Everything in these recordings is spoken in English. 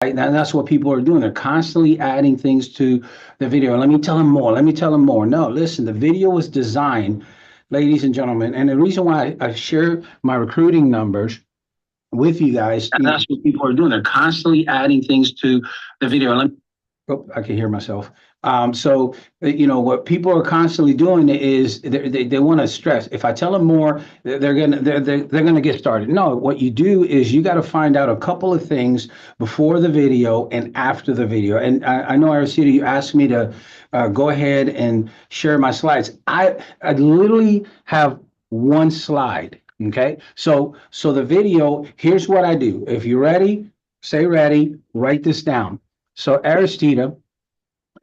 Right? And that's what people are doing. They're constantly adding things to the video. Let me tell them more. Let me tell them more. No, listen, the video was designed, ladies and gentlemen, and the reason why I share my recruiting numbers with you guys, and that's what people are doing. They're constantly adding things to the video. Oh, I can hear myself. What people are constantly doing is they want to stress. If I tell them more, they're gonna get started. No, what you do is you got to find out a couple of things before the video and after the video. And I know, Aracita, you asked me to go ahead and share my slides. I literally have one slide. Okay, so the video. Here's what I do. If you're ready, say ready. Write this down. So Aristida,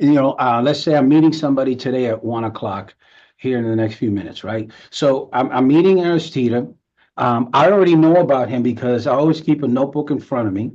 let's say I'm meeting somebody today at 1 o'clock here in the next few minutes, right? So I'm meeting Aristida. I already know about him because I always keep a notebook in front of me.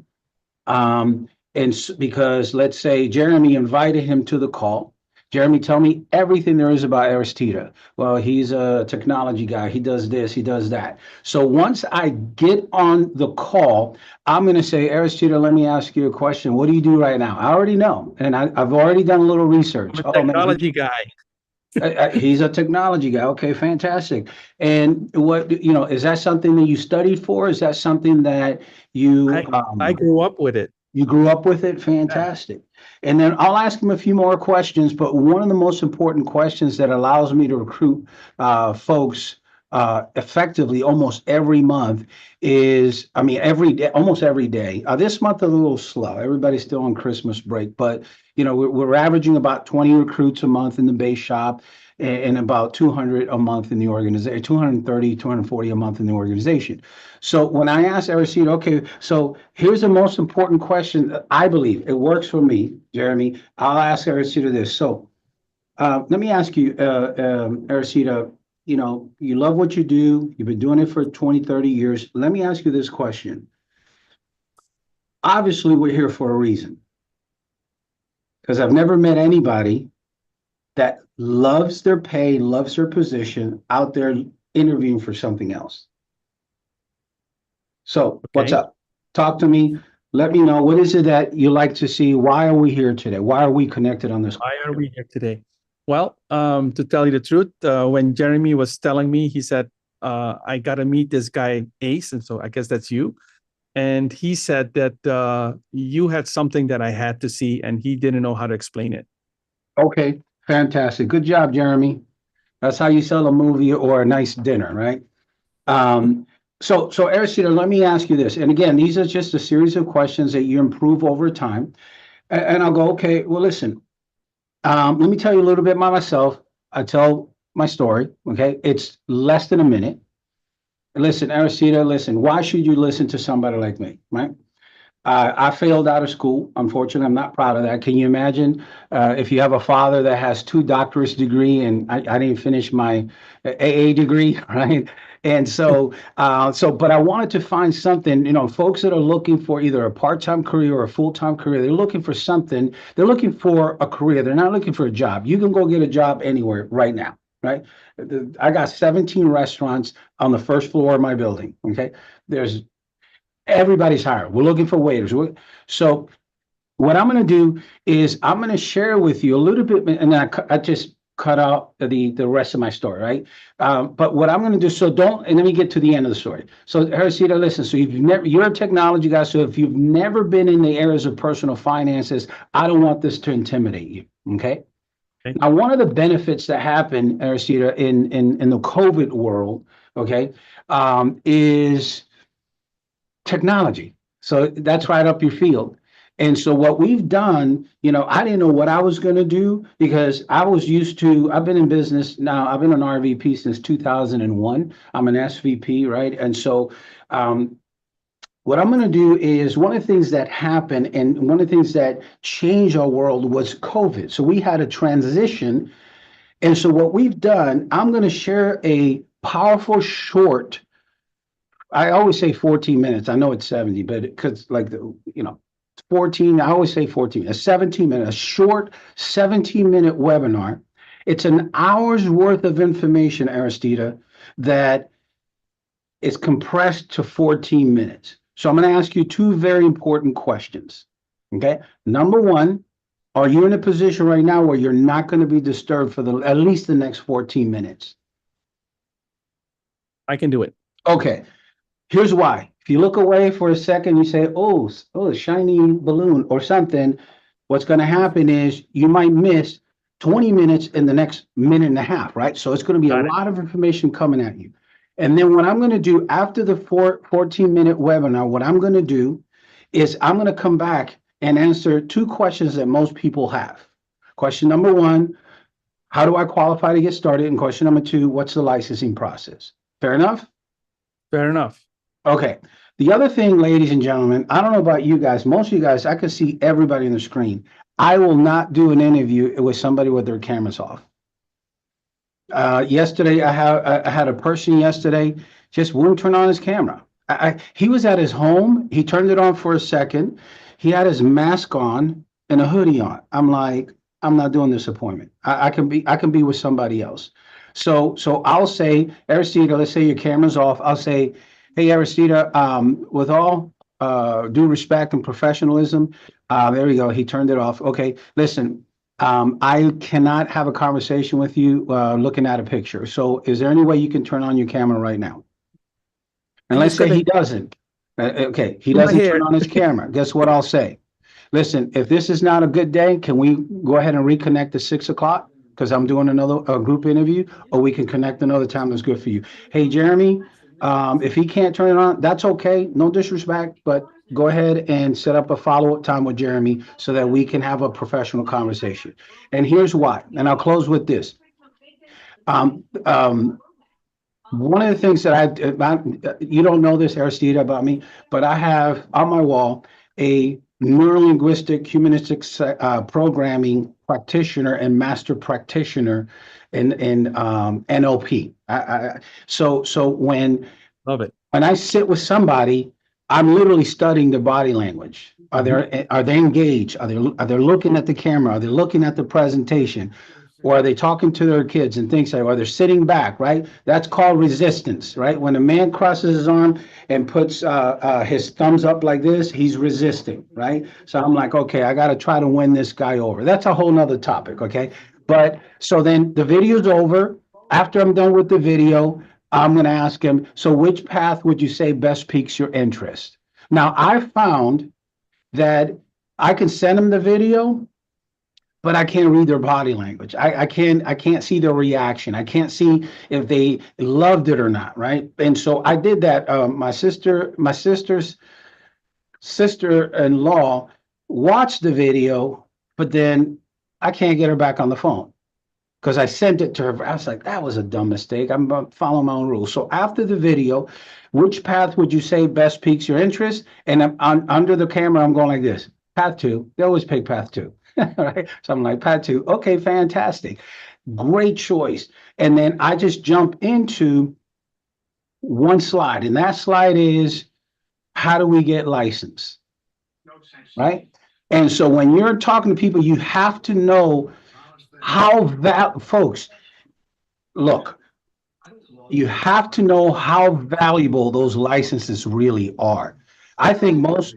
Because let's say Jeremy invited him to the call. Jeremy, tell me everything there is about Aristida. Well, he's a technology guy. He does this, he does that. So once I get on the call, I'm going to say, Aristida, let me ask you a question. What do you do right now? I already know. And I've already done a little research. I'm a Oh, man, technology guy. he's a technology guy. Okay, fantastic. And is that something that you studied for? Is that something that you I grew up with it. you grew up with it? Yeah. Fantastic. And then I'll ask him a few more questions, but one of the most important questions that allows me to recruit folks effectively almost every month is, I mean, every day, almost every day. This month a little slow. Everybody's still on Christmas break, but we're averaging about 20 recruits a month in the base shop and about 200 a month in the organization, 230, 240 a month in the organization. So when I ask Aristide, okay, so here's the most important question that I believe it works for me, Jeremy. I'll ask Aristide this. So let me ask you, Aristide, you love what you do. You've been doing it for 20, 30 years. Let me ask you this question. Obviously, we're here for a reason because I've never met anybody that loves their pay, loves their position out there interviewing for something else. So, what's Okay. up? Talk to me. Let me know what is it that you like to see? Why are we here today? Why are we connected on this? Why are we here today? Well, to tell you the truth, when Jeremy was telling me, he said, I got to meet this guy, Ace. And so I guess that's you. And he said that you had something that I had to see, and he didn't know how to explain it. Okay, fantastic. Good job, Jeremy. That's how you sell a movie or a nice dinner, right? So Aristida, let me ask you this. And again, these are just a series of questions that you improve over time. And I'll go, okay, well, listen, let me tell you a little bit about myself. I tell my story, okay? It's less than a minute. Listen, Aristida, listen, why should you listen to somebody like me, right? I failed out of school. Unfortunately, I'm not proud of that. Can you imagine if you have a father that has two doctorate degree and I didn't finish my AA degree, right? And but I wanted to find something, folks that are looking for either a part-time career or a full-time career, they're looking for something. They're looking for a career. They're not looking for a job. You can go get a job anywhere right now, right? I got 17 restaurants on the first floor of my building, okay? There's Everybody's hired. We're looking for waiters. So what I'm going to do is I'm going to share with you a little bit, and I just cut out the rest of my story, right? But what I'm going to do, so don't, and let me get to the end of the story. So Hercita, listen, so you're a technology guy, so if you've never been in the areas of personal finances, I don't want this to intimidate you, okay? Okay. Now, one of the benefits that happened, Hercita, in the COVID world, okay, is technology. So that's right up your field. And so what we've done, I didn't know what I was going to do because I've been in business now. I've been an RVP since 2001. I'm an SVP, right? And so what I'm going to do is one of the things that happened and one of the things that changed our world was COVID. So we had a transition. And so what we've done, I'm going to share a powerful short. I always say 14 minutes. I know it's 70, but because 14, I always say 14, a 17-minute, a short 17-minute webinar. It's an hour's worth of information, Aristida, that is compressed to 14 minutes. So I'm going to ask you two very important questions. Okay. Number one, are you in a position right now where you're not going to be disturbed for at least the next 14 minutes? I can do it. Okay. Here's why. If you look away for a second, you say, oh, shiny balloon or something. What's going to happen is you might miss 20 minutes in the next minute and a half, right? So it's going to be a Got it. lot of information coming at you. And then what I'm going to do after the 14-minute webinar, what I'm going to do is I'm going to come back and answer two questions that most people have. Question number one, how do I qualify to get started? And question number two, what's the licensing process? Fair enough? Fair enough. Okay. The other thing, ladies and gentlemen, I don't know about you guys. Most of you guys, I can see everybody on the screen. I will not do an interview with somebody with their cameras off. Yesterday, I had a person yesterday just wouldn't turn on his camera. He was at his home. He turned it on for a second. He had his mask on and a hoodie on. I'm like, I'm not doing this appointment. I can be with somebody else. So I'll say, Aristida, let's say your camera's off. I'll say, hey, Aristida, with all due respect and professionalism, there we go. He turned it off. Okay, listen, I cannot have a conversation with you looking at a picture. So is there any way you can turn on your camera right now? And let's say he doesn't. Okay, he doesn't turn on his camera. Guess what I'll say? Listen, if this is not a good day, can we go ahead and reconnect at 6 o'clock? Because I'm doing another group interview, or we can connect another time that's good for you. Hey, Jeremy, if he can't turn it on, that's okay. No disrespect, but go ahead and set up a follow-up time with Jeremy so that we can have a professional conversation. And here's why, and I'll close with this. One of the things that you don't know this, Aristida, about me, but I have on my wall a neurolinguistic humanistic programming practitioner and master practitioner in NLP. So when Love it. when I sit with somebody, I'm literally studying their body language. Are they engaged? Are they looking at the camera? Are they looking at the presentation? Or are they talking to their kids and things like, or they're sitting back, right? That's called resistance, right? When a man crosses his arm and puts his thumbs up like this, he's resisting, right? So I'm like, okay, I got to try to win this guy over. That's a whole nother topic, okay? But so then the video's over. After I'm done with the video, I'm going to ask him, so which path would you say best piques your interest? Now, I found that I can send him the video, but I can't read their body language. I can't see their reaction. I can't see if they loved it or not, right? And so I did that. My sister's sister-in-law watched the video, but then I can't get her back on the phone because I sent it to her. I was like, that was a dumb mistake. I'm following my own rules. So after the video, which path would you say best piques your interest? And under the camera, I'm going like this. Path 2. They always pick path 2. Right? So I'm like, path 2. Okay, fantastic. Great choice. And then I just jump into one slide. And that slide is, how do we get licensed? Right? And so when you're talking to people, you have to know folks, look, you have to know how valuable those licenses really are. I think most,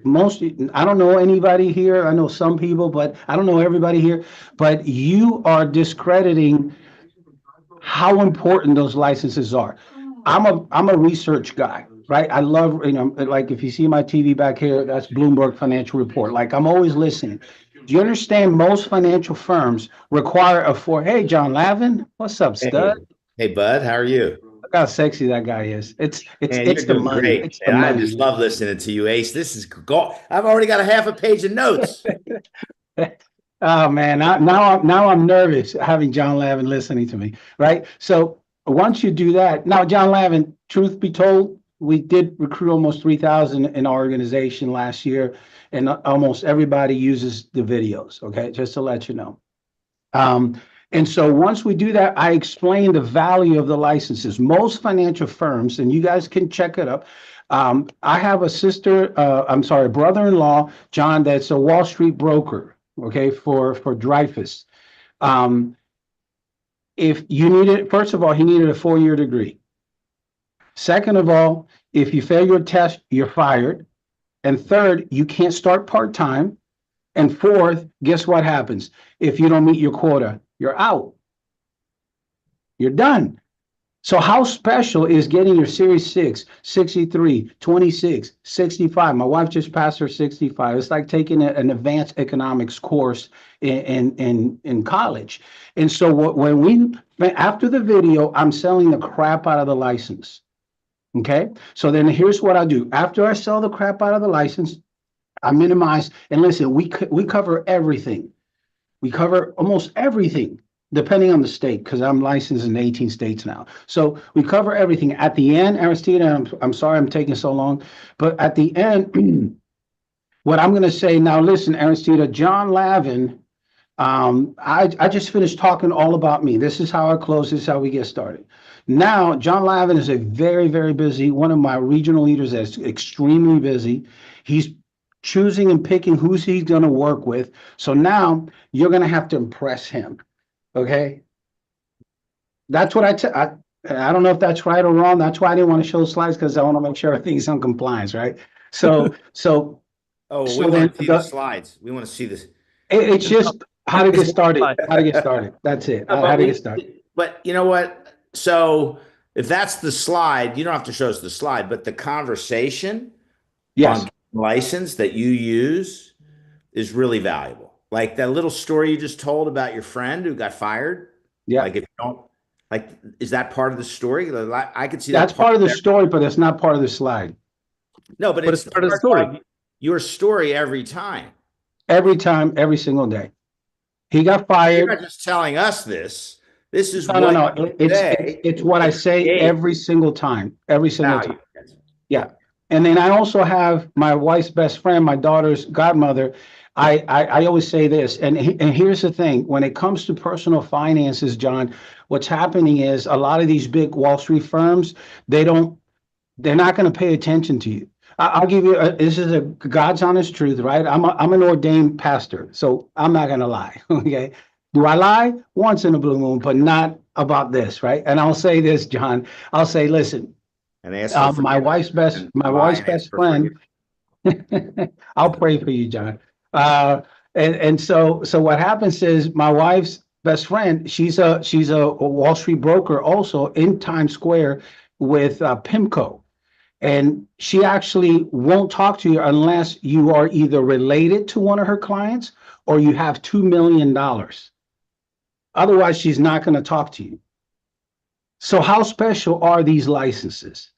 I don't know anybody here. I know some people, but I don't know everybody here. But you are discrediting how important those licenses are. I'm a research guy, right? I love, like if you see my TV back here, that's Bloomberg Financial Report. Like I'm always listening. Do you understand most financial firms require hey, John Lavin, what's up, stud? Hey, bud, how are you? Look how sexy that guy is. It's the money. Great. It's the and money. I just love listening to you, Ace. This is I've already got a half a page of notes. Oh man, now I'm nervous having John Lavin listening to me, right? So once you do that, now John Lavin, truth be told, we did recruit almost 3,000 in our organization last year, and almost everybody uses the videos. Okay, just to let you know. And so once we do that, I explain the value of the licenses. Most financial firms, and you guys can check it up. I have a brother-in-law, John, that's a Wall Street broker, okay, for Dreyfus. If you needed, first of all, he needed a 4-year degree. Second of all, if you fail your test, you're fired. And third, you can't start part-time. And fourth, guess what happens? If you don't meet your quota, you're out. You're done. So how special is getting your Series 6, 63, 26, 65? My wife just passed her 65. It's like taking an advanced economics course in college. And so after the video, I'm selling the crap out of the license. Okay. So then here's what I do. After I sell the crap out of the license, I minimize, and listen, we cover everything. We cover almost everything, depending on the state, because I'm licensed in 18 states now. So we cover everything. At the end, Aristida, I'm sorry I'm taking so long, but at the end, what I'm going to say now, listen, Aristida, John Lavin, I just finished talking all about me. This is how I close. This is how we get started. Now, John Lavin is a very, very busy, one of my regional leaders that's extremely busy. He's choosing and picking who he's going to work with. So now you're going to have to impress him. Okay. That's what I don't know if that's right or wrong. That's why I didn't want to show slides, because I want to make sure everything's in compliance. Right. So, Oh, so we want then to see the slides. We want to see this. it's just how to get started. How to get started. That's it. How to get started. But you know what? So if that's the slide, you don't have to show us the slide, but the conversation Yes. on license that you use is really valuable. Like that little story you just told about your friend who got fired. Yeah. Like if you don't, like, is that part of the story? I could see That's that part of the there. story, but it's not part of the slide. No, but it's part of the story. Your story every time. Every time, every single day. He got You're fired. not just telling us this. This is No. what you say. It's what I say every single time. Every single time. Value. Yeah. And then I also have my wife's best friend, my daughter's godmother. I always say this, and here's the thing: when it comes to personal finances, John, what's happening is a lot of these big Wall Street firms, they're not going to pay attention to you. I'll give you this is a God's honest truth, right? I'm an ordained pastor, so I'm not going to lie. Okay. Do I lie? Once in a blue moon, but not about this, right? And I'll say this, John. I'll say, listen, And ask my wife's best friend. I'll pray for you, John. And so what happens is my wife's best friend, she's a Wall Street broker also in Times Square with PIMCO. And she actually won't talk to you unless you are either related to one of her clients or you have $2 million. Otherwise, she's not going to talk to you. So how special are these licenses?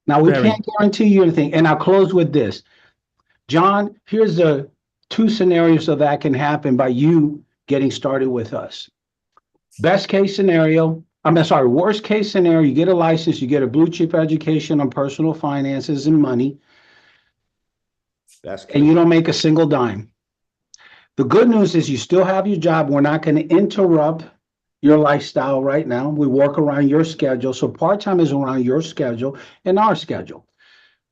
Now, we can't guarantee you anything. And I'll close with this. John, here's the two scenarios of that can happen by you getting started with us. Worst case scenario, you get a license, you get a blue chip education on personal finances and money, and you don't make a single dime. The good news is you still have your job. We're not going to interrupt your lifestyle right now. We work around your schedule. So part-time is around your schedule and our schedule.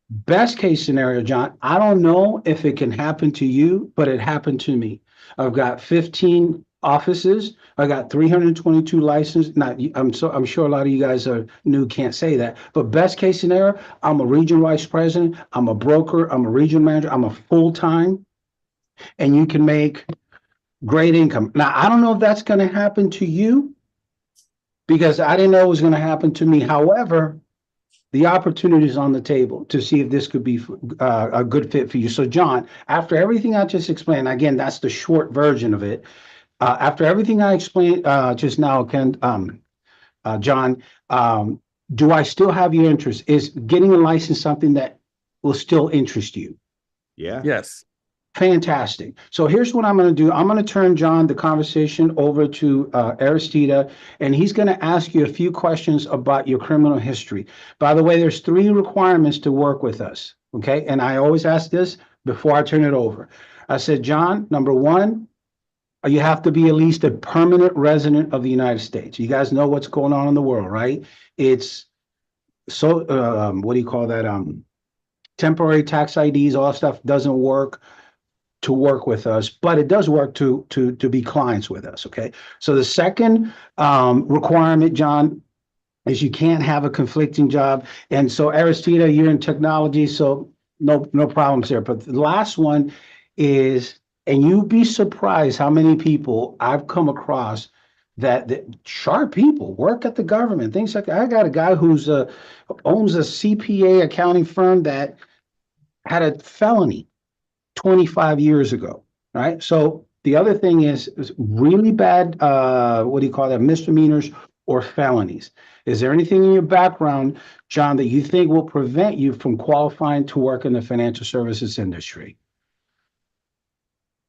Best case scenario, John, I don't know if it can happen to you, but it happened to me. I've got 15 offices. I got 322 licenses. I'm sure a lot of you guys are new, can't say that. But best case scenario, I'm a regional vice president. I'm a broker. I'm a regional manager. I'm a full-time. And you can make great income. Now, I don't know if that's going to happen to you because I didn't know it was going to happen to me. However, the opportunity is on the table to see if this could be a good fit for you. So, John, after everything I just explained, again, that's the short version of it. After everything I explained just now, John, do I still have your interest? Is getting a license something that will still interest you? Yeah. Yes. Fantastic. So here's what I'm going to do. I'm going to turn, John, the conversation over to Aristida, and he's going to ask you a few questions about your criminal history. By the way, there's 3 requirements to work with us, okay? And I always ask this before I turn it over. I said, John, number 1, you have to be at least a permanent resident of the United States. You guys know what's going on in the world, right? It's so, what do you call that? Temporary tax IDs, all that stuff doesn't work to work with us, but it does work to be clients with us. Okay. So the second requirement, John, is you can't have a conflicting job. And so Aristida, you're in technology, so no problems there. But the last one is, and you'd be surprised how many people I've come across that sharp people work at the government, things like that. I got a guy who's owns a CPA accounting firm that had a felony 25 years ago, right? So the other thing is really bad, what do you call that, misdemeanors or felonies. Is there anything in your background, John, that you think will prevent you from qualifying to work in the financial services industry?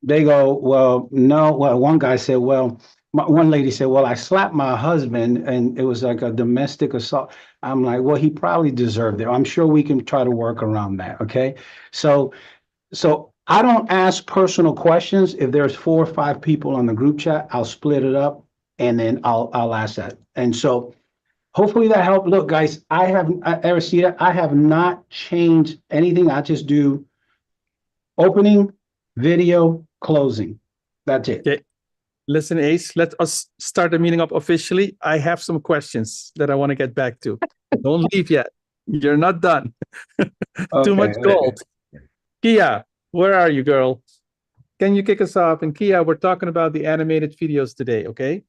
They go, well, no. Well, one guy said, well, one lady said, well, I slapped my husband and it was like a domestic assault. I'm like, well, he probably deserved it. I'm sure we can try to work around that. Okay. So I don't ask personal questions. If there's 4 or 5 people on the group chat, I'll split it up and then I'll ask that. And so hopefully that helped. Look, guys, Aristida, I have not changed anything. I just do opening, video, closing. That's it. Okay. Listen, Ace, let us start the meeting up officially. I have some questions that I want to get back to. Don't leave yet. You're not done. Too much gold. Kia, where are you, girl? Can you kick us off? And Kia, we're talking about the animated videos today, okay?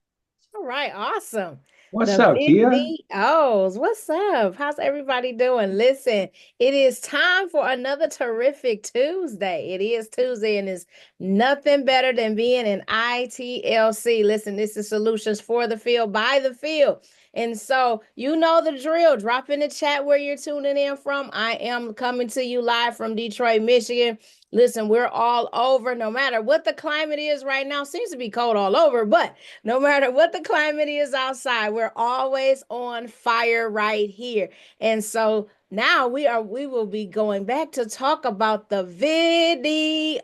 All right, awesome. What's The up, Kia? videos. What's up? How's everybody doing? Listen, it is time for another terrific Tuesday. It is Tuesday, and it's nothing better than being in ITLC. Listen, this is Solutions for the Field, by the Field. And so you know the drill. Drop in the chat where you're tuning in from. I am coming to you live from Detroit, Michigan. Listen, we're all over, no matter what the climate is right now. Seems to be cold all over, but no matter what the climate is outside, we're always on fire right here. And so now we will be going back to talk about the videos,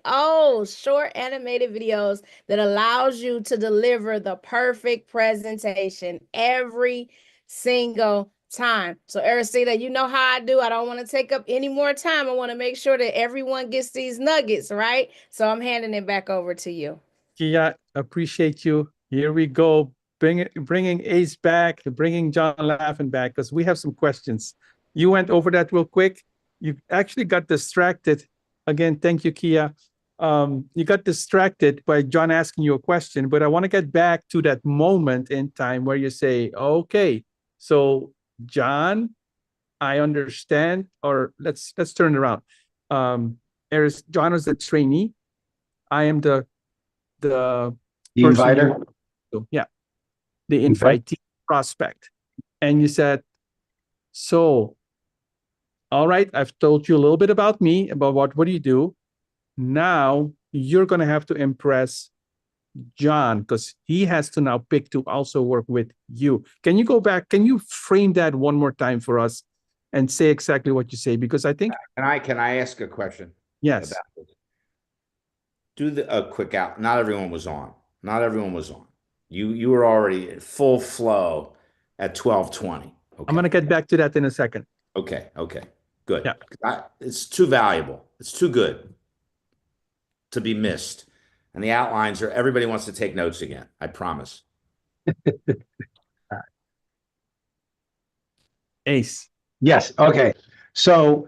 short animated videos that allows you to deliver the perfect presentation every single time. So Aristida, you know how I do. I don't want to take up any more time. I want to make sure that everyone gets these nuggets, right? So I'm handing it back over to you. Kia, appreciate you. Here we go. Bringing Ace back, bringing John Laffin back, because we have some questions. You went over that real quick. You actually got distracted. Again, thank you, Kia. You got distracted by John asking you a question, but I want to get back to that moment in time where you say, okay, so John, I understand, or let's turn it around. John is the trainee. I am the inviter. Yeah, the invitee prospect. And you said, so, all right, I've told you a little bit about me, about what do you do. Now you're going to have to impress John, because he has to now pick to also work with you. Can you go back? Can you frame that one more time for us and say exactly what you say? Because I think. Can I ask a question? Yes. About this? Do a quick out. Not everyone was on. Not everyone was on. You were already at full flow at 12:20. Okay. I'm going to get back to that in a second. Okay. Good. Yeah. It's too valuable. It's too good to be missed. And the outlines are, everybody wants to take notes again. I promise. Ace. Yes. Okay. So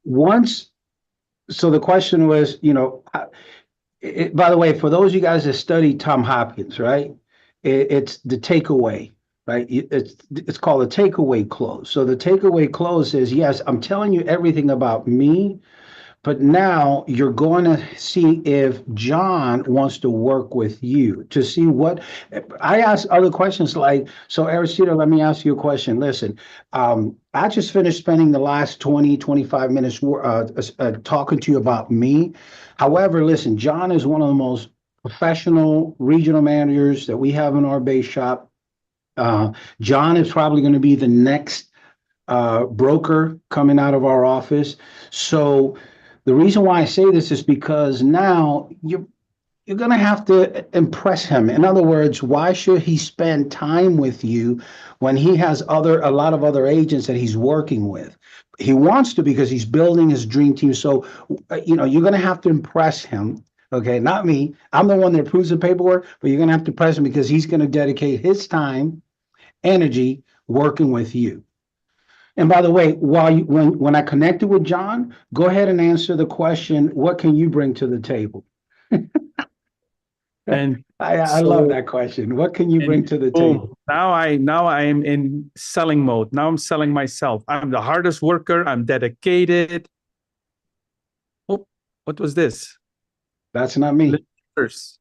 the question was, by the way, for those of you guys that study Tom Hopkins, right? It's the takeaway, right? It's called a takeaway close. So the takeaway close is, yes, I'm telling you everything about me, but now you're going to see if John wants to work with you to see what. I ask other questions like, so Aristida, let me ask you a question. Listen, I just finished spending the last 20, 25 minutes talking to you about me. However, listen, John is one of the most professional regional managers that we have in our base shop. John is probably going to be the next broker coming out of our office. So the reason why I say this is because now you're going to have to impress him. In other words, why should he spend time with you when he has a lot of other agents that he's working with? He wants to, because he's building his dream team. So, you're going to have to impress him. Okay, not me. I'm the one that approves the paperwork, but you're going to have to impress him because he's going to dedicate his time, energy working with you. And by the way, when I connected with John, go ahead and answer the question, what can you bring to the table? And I love so- that question. What can you bring to the boom, table? now I am in selling mode. Now I'm selling myself. I'm the hardest worker. I'm dedicated. Oh, what was this? That's not me. Schiffers.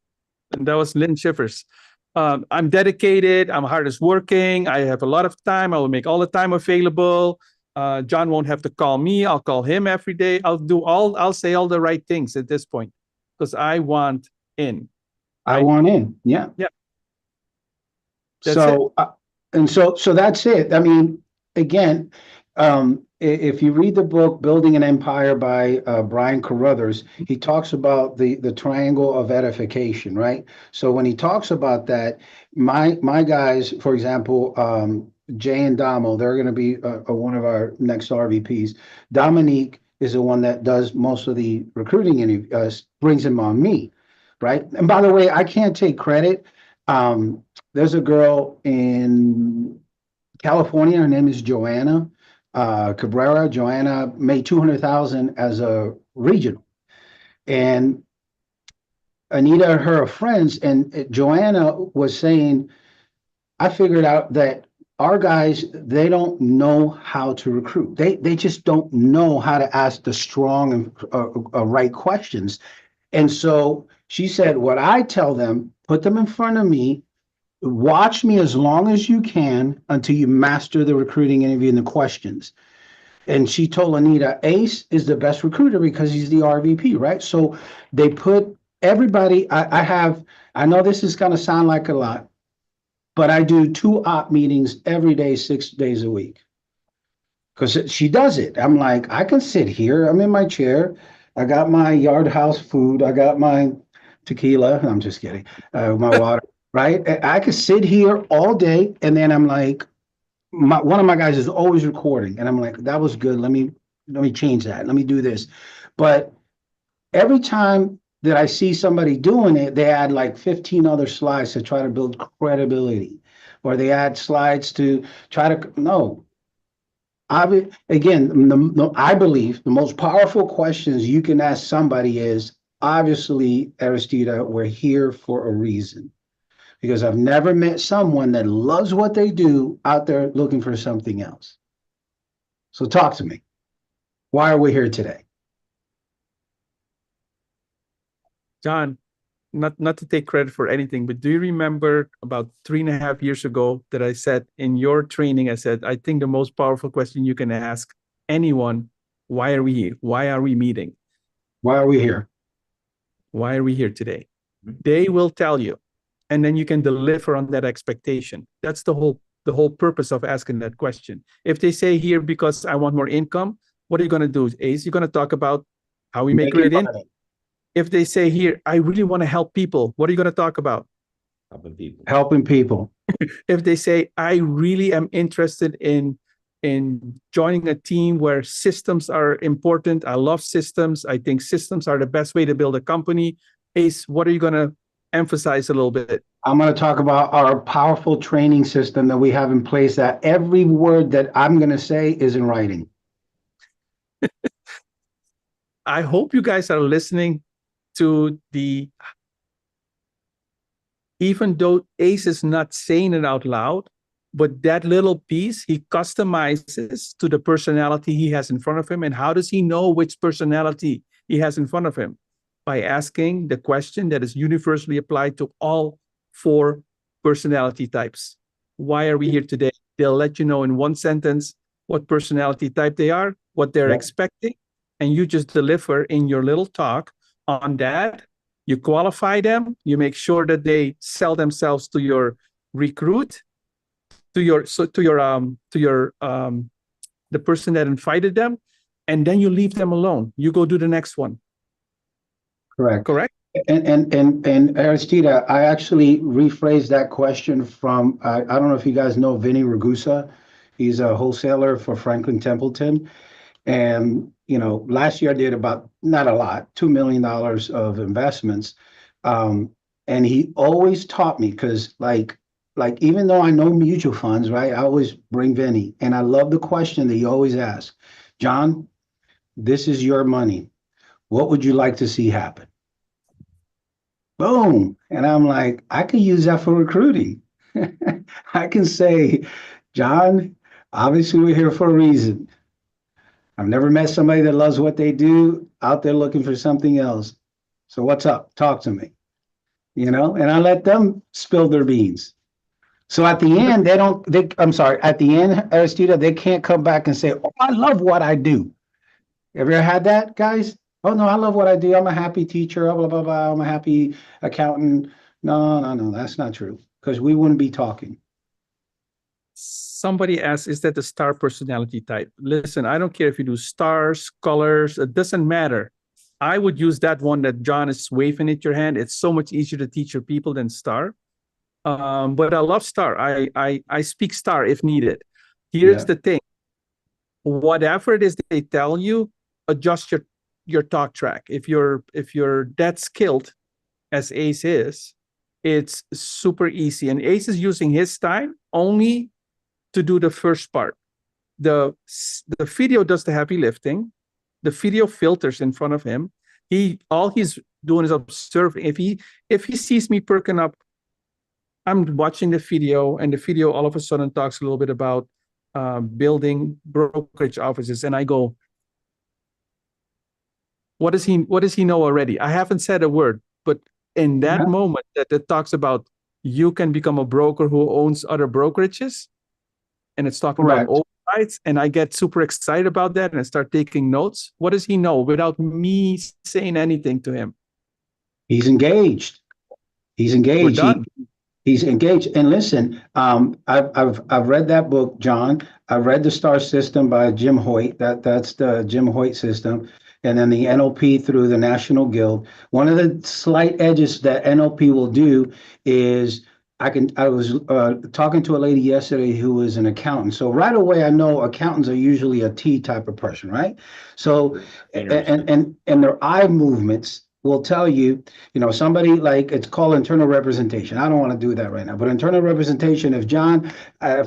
And that was Lynn Schiffers. I'm dedicated. I'm hardest working. I have a lot of time. I will make all the time available. John won't have to call me. I'll call him every day. I'll say all the right things at this point because I want in. I Right. want in. Yeah. Yeah. That's So, so that's it. I mean, again, if you read the book Building an Empire by Brian Carruthers, he talks about the triangle of edification, right? So when he talks about that, my guys, for example, Jay and Damo, they're going to be one of our next RVPs. Dominique is the one that does most of the recruiting and brings him on me, right? And by the way, I can't take credit. There's a girl in California. Her name is Joanna Cabrera. Joanna made 200,000 as a regional, and Anita and her are friends. And Joanna was saying, I figured out that our guys, they don't know how to recruit. They just don't know how to ask the strong and right questions. And so she said, what I tell them, put them in front of me. Watch me as long as you can until you master the recruiting interview and the questions. And she told Anita, Ace is the best recruiter because he's the RVP, right? So they put everybody, I know this is going to sound like a lot, but I do 2 op meetings every day, 6 days a week. Because she does it. I'm like, I can sit here. I'm in my chair. I got my Yard House food. I got my tequila. I'm just kidding. My water. Right? I could sit here all day, and then I'm like, one of my guys is always recording, and I'm like, that was good. Let me change that. Let me do this. But every time that I see somebody doing it, they add like 15 other slides to try to build credibility, or they add slides to try to no. I believe the most powerful questions you can ask somebody is, obviously, Aristida, we're here for a reason. Because I've never met someone that loves what they do out there looking for something else. So talk to me. Why are we here today? John, not to take credit for anything, but do you remember about 3.5 years ago that I said in your training, I said, I think the most powerful question you can ask anyone, why are we here? Why are we meeting? Why are we here? Why are we here today? They will tell you, and then you can deliver on that expectation. That's the whole purpose of asking that question. If they say here because I want more income, what are you going to do, Ace? You're going to talk about how we make great income. If they say here, I really want to help people, what are you going to talk about? Helping people. Helping people. If they say, I really am interested in joining a team where systems are important, I love systems, I think systems are the best way to build a company. Ace, what are you going to emphasize a little bit? I'm going to talk about our powerful training system that we have in place, that every word that I'm going to say is in writing. I hope you guys are listening to even though Ace is not saying it out loud, but that little piece he customizes to the personality he has in front of him. And how does he know which personality he has in front of him? By asking the question that is universally applied to all 4 personality types. Why are we here today? They'll let you know in 1 sentence what personality type they are, what they're expecting, and you just deliver in your little talk on that. You qualify them, you make sure that they sell themselves to your recruit, the person that invited them, and then you leave them alone. You go do the next one. Correct? And Aristida, I actually rephrased that question from, I don't know if you guys know Vinny Ragusa. He's a wholesaler for Franklin Templeton. And, last year I did about, not a lot, $2 million of investments. And he always taught me, because like like, even though I know mutual funds, right? I always bring Vinny, and I love the question that you always ask. John, this is your money. What would you like to see happen? Boom. And I'm like, I can use that for recruiting. I can say, John, obviously we're here for a reason. I've never met somebody that loves what they do out there looking for something else. So what's up? Talk to me. And I let them spill their beans. So at the end, I'm sorry, at the end, Aristida, they can't come back and say, oh, I love what I do. Have you ever had that, guys? Oh, no, I love what I do. I'm a happy teacher, blah, blah, blah. I'm a happy accountant. No, that's not true, because we wouldn't be talking. Somebody asked, is that the star personality type? Listen, I don't care if you do stars, colors, it doesn't matter. I would use that one that John is waving at your hand. It's so much easier to teach your people than star. But I love star. I speak star if needed. Here's the thing. Whatever it is they tell you, adjust your talk track. If you're that skilled as Ace is, it's super easy. And Ace is using his time only to do the first part. The video does the heavy lifting. The video filters in front of him. All he's doing is observing. If he sees me perking up, I'm watching the video, and the video all of a sudden talks a little bit about building brokerage offices, and I go, what does he know already? I haven't said a word, but in that moment that it talks about you can become a broker who owns other brokerages, and it's talking about overrides, and I get super excited about that, and I start taking notes. What does he know without me saying anything to him? He's engaged. He's engaged. We're done. He's engaged. And listen, I've read that book, John. I've read the STAR system by Jim Hoyt. That's the Jim Hoyt system. And then the NLP through the National Guild. One of the slight edges that NLP will do is I was talking to a lady yesterday who was an accountant. So right away, I know accountants are usually a T type of person, right? So, and their eye movements will tell you, somebody, like, it's called internal representation. I don't want to do that right now, but internal representation, if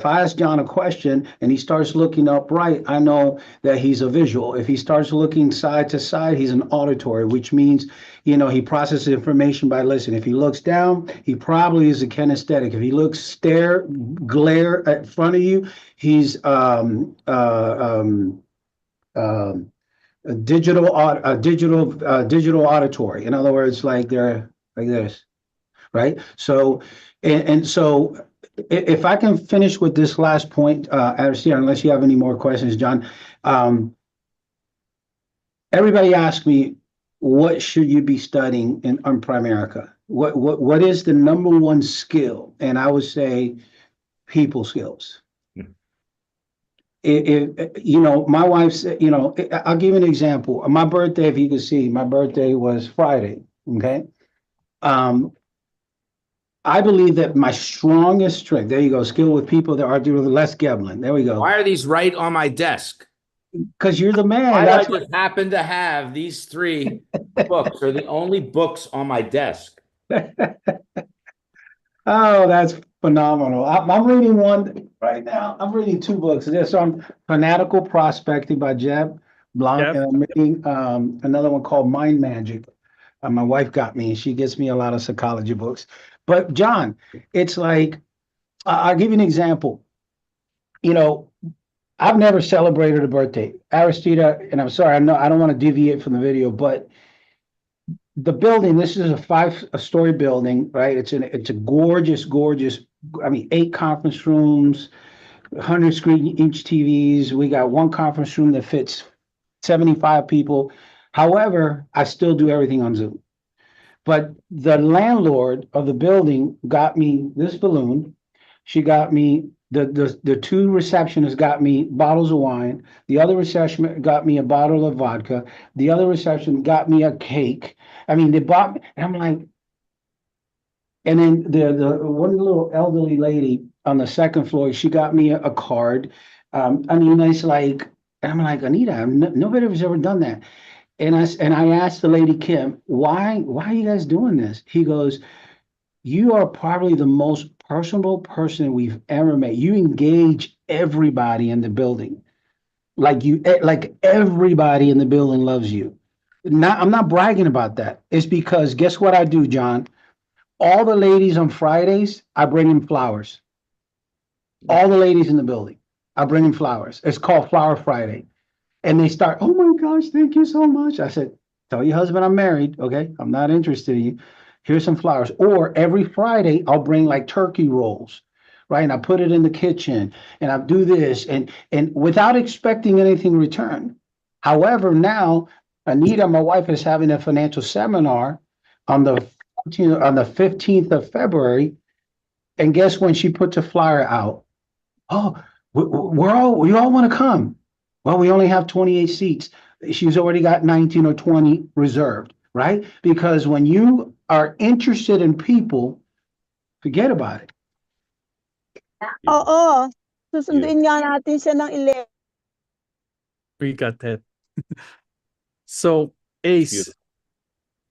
I ask John a question and he starts looking upright, I know that he's a visual. If he starts looking side to side, he's an auditory, which means, he processes information by listening. If he looks down, he probably is a kinesthetic. If he looks glare at front of you, he's a digital auditory. In other words, like they're like this, right? So, and so, if I can finish with this last point, Aristida, unless you have any more questions, John. Everybody asks me, what should you be studying on Primerica? What is the number one skill? And I would say people skills. My wife said, I'll give you an example. My birthday, if you can see, my birthday was Friday. Okay. I believe that my strongest strength, there you go, skill with people that are doing Les Geblin. There we go. Why are these right on my desk? Because you're the man. I just happen to have these 3 books. Are the only books on my desk. Oh, that's phenomenal. I'm reading one right now. I'm reading 2 books. There's Fanatical Prospecting by Jeb Blanc, and I'm reading another one called Mind Magic. My wife got me, and she gets me a lot of psychology books. But John, it's like, I'll give you an example. I've never celebrated a birthday. Aristida, and I'm sorry, I don't want to deviate from the video, but the building, this is a 5-story building, right? It's a gorgeous, 8 conference rooms, 100 screen each TVs. We got 1 conference room that fits 75 people. However, I still do everything on Zoom. But the landlord of the building got me this balloon. She got me the 2 receptionists got me bottles of wine. The other receptionist got me a bottle of vodka. The other receptionist got me a cake. I mean, they bought me, and I'm like, and then the one little elderly lady on the 2nd floor, she got me a card. It's like, and I'm like, Anita, nobody has ever done that. And I asked the lady, Kim, why are you guys doing this? He goes, you are probably the most personable person we've ever met. You engage everybody in the building. Like everybody in the building loves you. I'm not bragging about that. It's because guess what I do, John? All the ladies on Fridays, I bring them flowers. All the ladies in the building, I bring them flowers. It's called Flower Friday. And they start, oh my gosh, thank you so much. I said, tell your husband I'm married, okay? I'm not interested in you. Here's some flowers. Or every Friday, I'll bring like turkey rolls, right? And I put it in the kitchen and I do this and without expecting anything in return. However, now Anita, my wife, is having a financial seminar on the 15th of February. And guess when she puts a flyer out? Oh, we all want to come. Well, we only have 28 seats. She's already got 19 or 20 reserved, right? Because when you are interested in people, forget about it. Oo. Susunduin nga natin siya ng 11. We got that. So, Ace,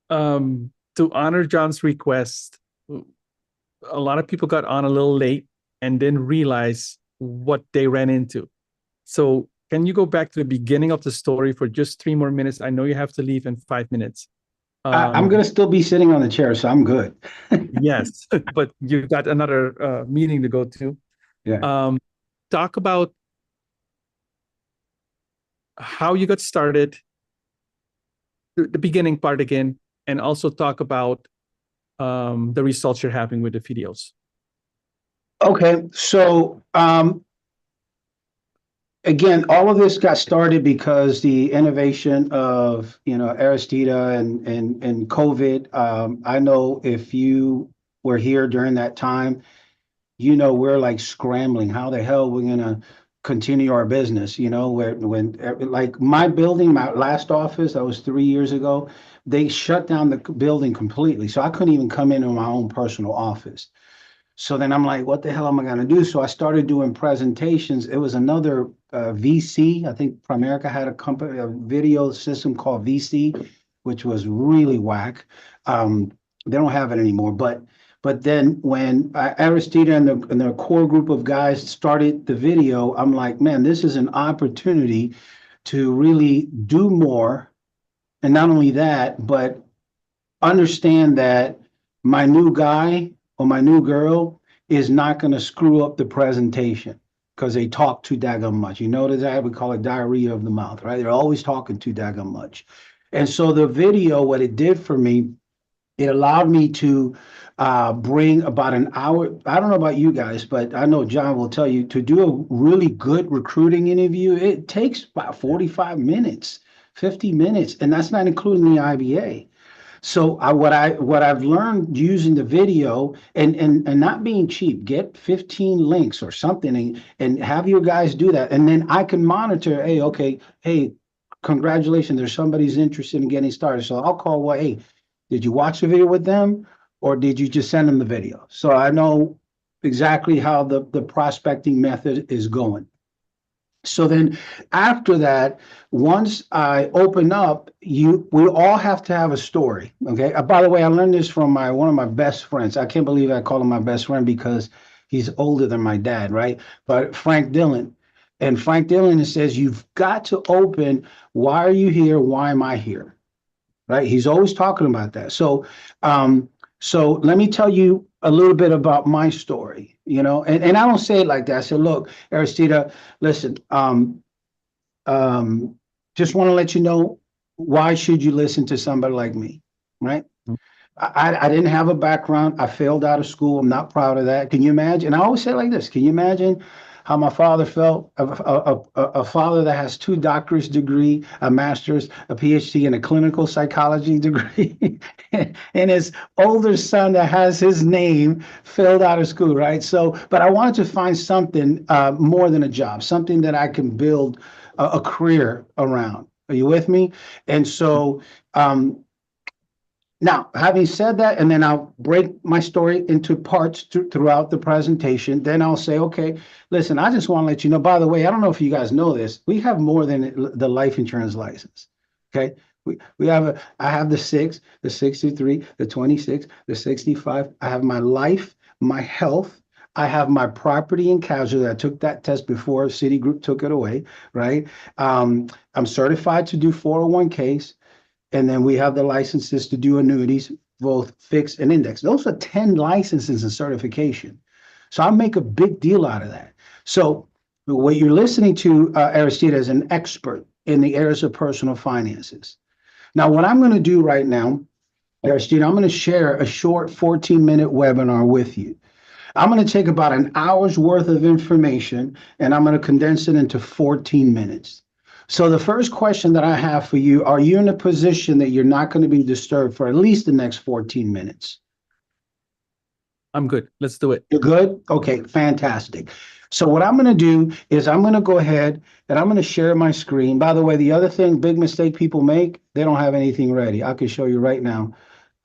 to honor John's request, a lot of people got on a little late and didn't realize what they ran into. So, can you go back to the beginning of the story for just 3 more minutes? I know you have to leave in 5 minutes. I'm going to still be sitting on the chair, so I'm good. Yes, but you got another meeting to go to. Yeah. Talk about how you got started, the beginning part again, and also talk about the results you're having with the videos. Okay, so again, all of this got started because the innovation of Aristida and COVID. I know if you were here during that time, we're like scrambling. How the hell we're gonna continue our business? When like my building, my last office, that was 3 years ago, they shut down the building completely, so I couldn't even come into my own personal office. So then I'm like, what the hell am I going to do? So I started doing presentations. It was another VC. I think Primerica had a video system called VC, which was really whack. They don't have it anymore. But then when Aristida and the core group of guys started the video, I'm like, man, this is an opportunity to really do more. And not only that, but understand that my new guy or my new girl is not going to screw up the presentation because they talk too daggum much. You notice that? We call it diarrhea of the mouth, right? They're always talking too daggum much. And so the video, what it did for me, it allowed me to bring about an hour. I don't know about you guys, but I know John will tell you, to do a really good recruiting interview, it takes about 45 minutes, 50 minutes, and that's not including the IBA. So what I've learned using the video and not being cheap, get 15 links or something and have your guys do that. And then I can monitor, hey, congratulations, there's somebody's interested in getting started. So I'll call, well, hey, did you watch the video with them or did you just send them the video? So I know exactly how the prospecting method is going. So then after that, once I open up, we all have to have a story. Okay. By the way, I learned this from one of my best friends. I can't believe I call him my best friend because he's older than my dad, right? But Frank Dillon. And Frank Dillon says, you've got to open, why are you here? Why am I here? Right? He's always talking about that. So let me tell you a little bit about my story, and I don't say it like that. I said, look, Aristida, listen, just want to let you know, why should you listen to somebody like me, right? I didn't have a background. I failed out of school. I'm not proud of that. Can you imagine? And I always say it like this. Can you imagine how my father felt? A father that has 2 doctorate degrees, a master's, a PhD, and a clinical psychology degree, and his older son that has his name failed out of school, right? So, but I wanted to find something more than a job, something that I can build a career around. Are you with me? And so, now, having said that, and then I'll break my story into parts throughout the presentation. Then I'll say, okay, listen, I just want to let you know, by the way, I don't know if you guys know this, we have more than the life insurance license, okay? I have the 63, the 26, the 65. I have my life, my health, I have my property and casualty. I took that test before Citigroup took it away, right? I'm certified to do 401ks. And then we have the licenses to do annuities, both fixed and index. Those are 10 licenses and certification. So I make a big deal out of that. So what you're listening to, Aristida, is an expert in the areas of personal finances. Now, what I'm going to do right now, Aristida, I'm going to share a short 14-minute webinar with you. I'm going to take about an hour's worth of information and I'm going to condense it into 14 minutes. So the first question that I have for you, are you in a position that you're not going to be disturbed for at least the next 14 minutes? I'm good. Let's do it. You're good? Okay, fantastic. So what I'm going to do is I'm going to go ahead and I'm going to share my screen. By the way, the other thing, big mistake people make, they don't have anything ready. I can show you right now,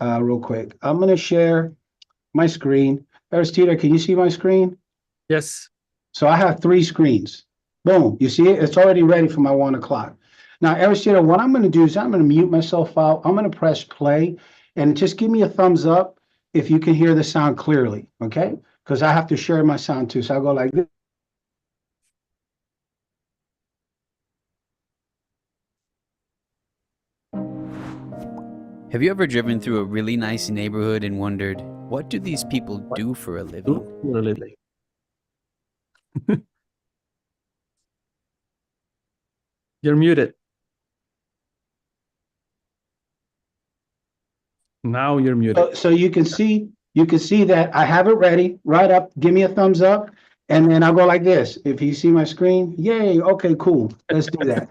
real quick. I'm going to share my screen. Aristida, can you see my screen? Yes. So I have 3 screens. Boom, you see it? It's already ready for my 1 o'clock. Now, Aristida, what I'm going to do is I'm going to mute myself out. I'm going to press play and just give me a thumbs up if you can hear the sound clearly, okay? Because I have to share my sound too. So I'll go like this. Have you ever driven through a really nice neighborhood and wondered, what do these people do for a living? Really. You're muted. Now you're muted. So you can see that I have it ready, right up. Give me a thumbs up. And then I'll go like this. If you see my screen, yay. Okay, cool. Let's do that.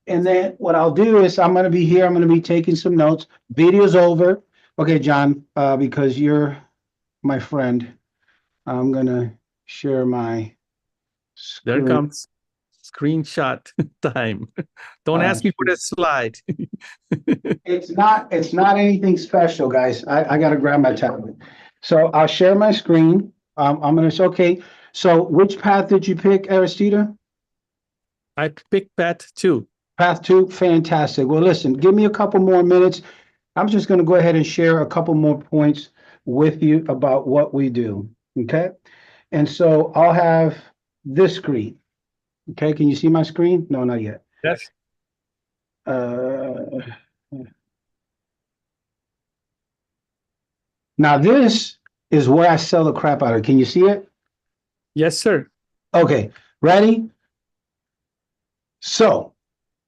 And then what I'll do is I'm going to be here. I'm going to be taking some notes. Video's over. Okay, John, because you're my friend, I'm going to share my There screen. comes screenshot time. Don't ask me for the slide. It's not anything special, guys. I got to grab my tablet. So I'll share my screen. I'm going to say, okay. So which path did you pick, Aristida? I picked path 2. Path 2, fantastic. Well, listen, give me a couple more minutes. I'm just going to go ahead and share a couple more points with you about what we do, okay? And so I'll have this screen, okay? Can you see my screen? No, not yet. Yes. Now this is where I sell the crap out of it. Can you see it? Yes, sir. Okay, ready? So,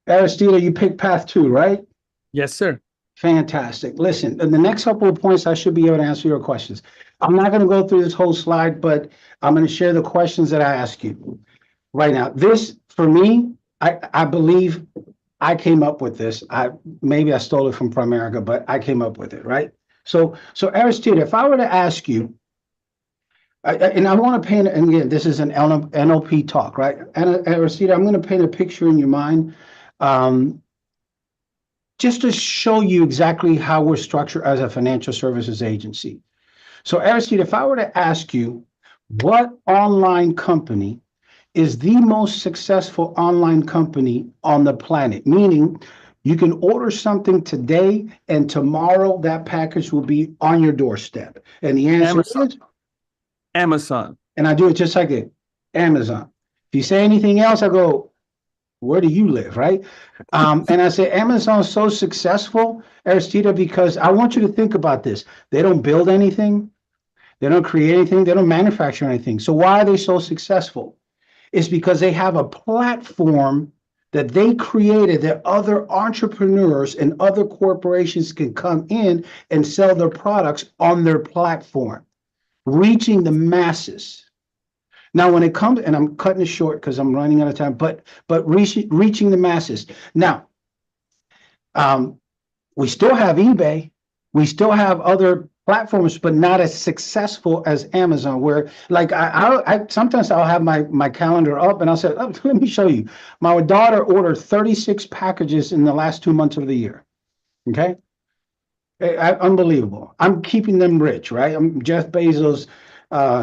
Aristida, you picked path 2, right? Yes, sir. Fantastic. Listen, in the next couple of points, I should be able to answer your questions. I'm not going to go through this whole slide, but I'm going to share the questions that I ask you right now. This, for me, I believe I came up with this. Maybe I stole it from Primerica, but I came up with it, right? So Aristida, if I were to ask you, and I want to paint, and again, this is an NLP talk, right? And Aristida, I'm going to paint a picture in your mind, just to show you exactly how we're structured as a financial services agency. So Aristida, if I were to ask you, what online company is the most successful online company on the planet? Meaning, you can order something today and tomorrow that package will be on your doorstep. And the answer is Amazon. And I do it just like it. Amazon. If you say anything else, I go, where do you live, right? And I say Amazon is so successful, Aristida, because I want you to think about this. They don't build anything. They don't create anything. They don't manufacture anything. So why are they so successful? It's because they have a platform that they created that other entrepreneurs and other corporations can come in and sell their products on their platform, reaching the masses. Now, when it comes, and I'm cutting it short because I'm running out of time, but reaching the masses. Now, we still have eBay, we still have other platforms, but not as successful as Amazon. Where, like, I sometimes I'll have my calendar up, and I'll say, oh, let me show you. My daughter ordered 36 packages in the last 2 months of the year. Okay, unbelievable. I'm keeping them rich, right? I'm Jeff Bezos.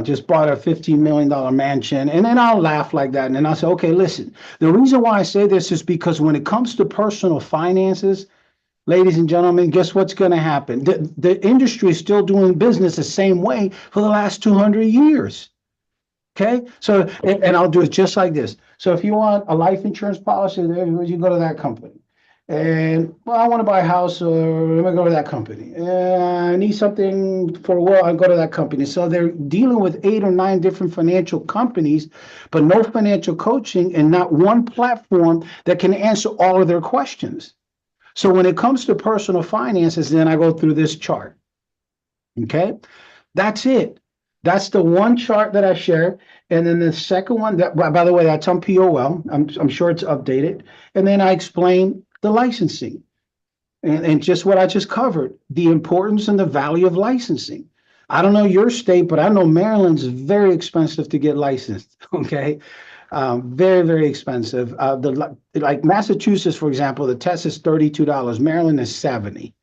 Just bought a $15 million mansion, and then I'll laugh like that. And then I'll say, okay, listen, the reason why I say this is because when it comes to personal finances, ladies and gentlemen, guess what's going to happen? The industry is still doing business the same way for the last 200 years. Okay, so and I'll do it just like this. So if you want a life insurance policy, there you go to that company. And well, I want to buy a house, or let me go to that company. I need something for well, I go to that company. So they're dealing with 8 or 9 different financial companies, but no financial coaching and not one platform that can answer all of their questions. So when it comes to personal finances, then I go through this chart. Okay, that's it. That's the one chart that I share. And then the second one, that by the way, that's on POL. I'm sure it's updated. And then I explain the licensing and just what I just covered, the importance and the value of licensing. I don't know your state, but I know Maryland's very expensive to get licensed. Okay. Very, very expensive. Like Massachusetts, for example, the test is $32. Maryland is $70.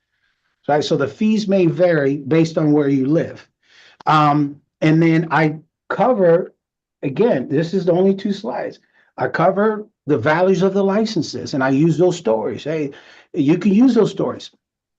Right. So the fees may vary based on where you live. And then I cover, again, this is the only 2 slides. I cover the values of the licenses and I use those stories. Hey, you can use those stories.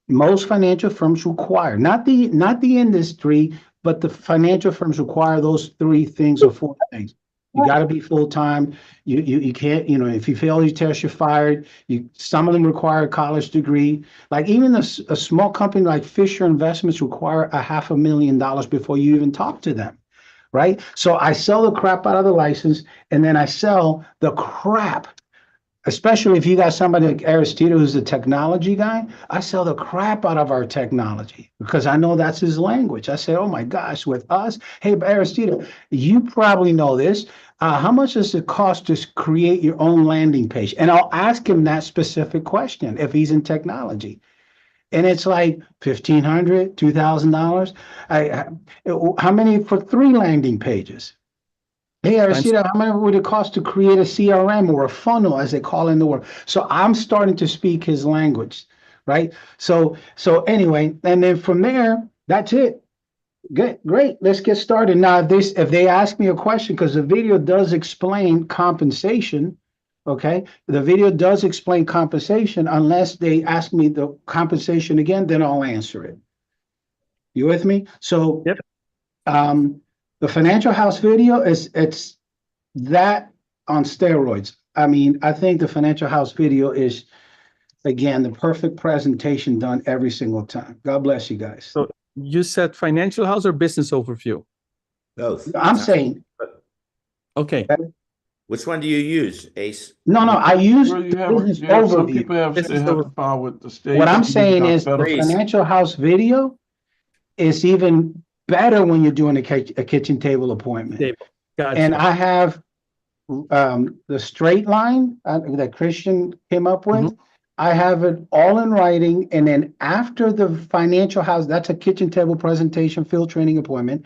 Most financial firms require, not the industry, but the financial firms require those 3 things or 4 things. You got to be full-time. You can't, if you fail these tests, you're fired. Some of them require a college degree. Like even a small company like Fisher Investments require $500,000 before you even talk to them, right? So I sell the crap out of the license, and then I sell the crap, especially if you got somebody like Aristida, who's a technology guy. I sell the crap out of our technology because I know that's his language. I say, oh my gosh, with us, hey, Aristida, you probably know this. How much does it cost to create your own landing page? And I'll ask him that specific question if he's in technology. And it's like $1,500, $2,000. How many for 3 landing pages? Hey, Aristida, how much would it cost to create a CRM or a funnel, as they call it in the world? So I'm starting to speak his language, right? So anyway, and then from there, that's it. Good, great. Let's get started. Now, if they ask me a question, because the video does explain compensation, okay? The video does explain compensation. Unless they ask me the compensation again, then I'll answer it. You with me? So, yep. The Financial House video it's that on steroids. I mean, I think the Financial House video is, again, the perfect presentation done every single time. God bless you guys. So you said Financial House or Business Overview? Both. I'm saying. Okay. Which one do you use, Ace? No, I use Well, Business some Overview. people have to file with the state. What I'm saying is the Federal. Financial House video is even better when you're doing a kitchen table appointment. Gotcha. And I have the straight line that Christian came up with. I have it all in writing. And then after the Financial House, that's a kitchen table presentation, field training appointment.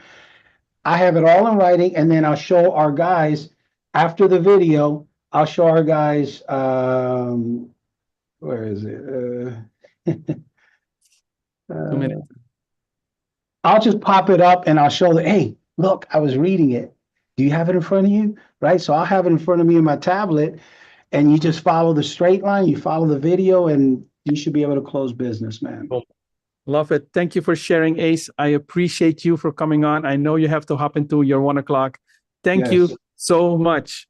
I have it all in writing. And then I'll show our guys after the video, I'll show our guys, where is it? 2 minutes. I'll just pop it up and I'll show them, hey, look, I was reading it. Do you have it in front of you? Right? So I'll have it in front of me in my tablet, and you just follow the straight line, you follow the video, and you should be able to close business, man. Love it. Thank you for sharing, Ace. I appreciate you for coming on. I know you have to hop into your 1 o'clock. Thank you so much.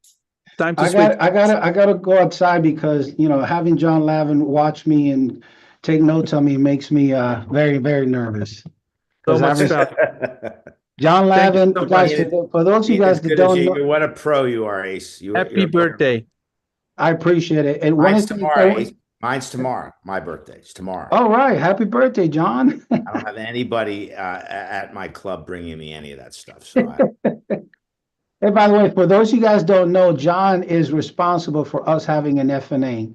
Time to switch. I gotta go outside because having John Lavin watch me and take notes on me makes me very, very nervous. So much stuff. John Lavin, so guys, for those of you guys that don't know, what a pro you are, Ace. Happy birthday. I appreciate it. And mine's tomorrow. Mine's tomorrow. My birthday's tomorrow. All right. Happy birthday, John. I don't have anybody at my club bringing me any of that stuff. So Hey, by the way, for those of you guys don't know, John is responsible for us having an FNA.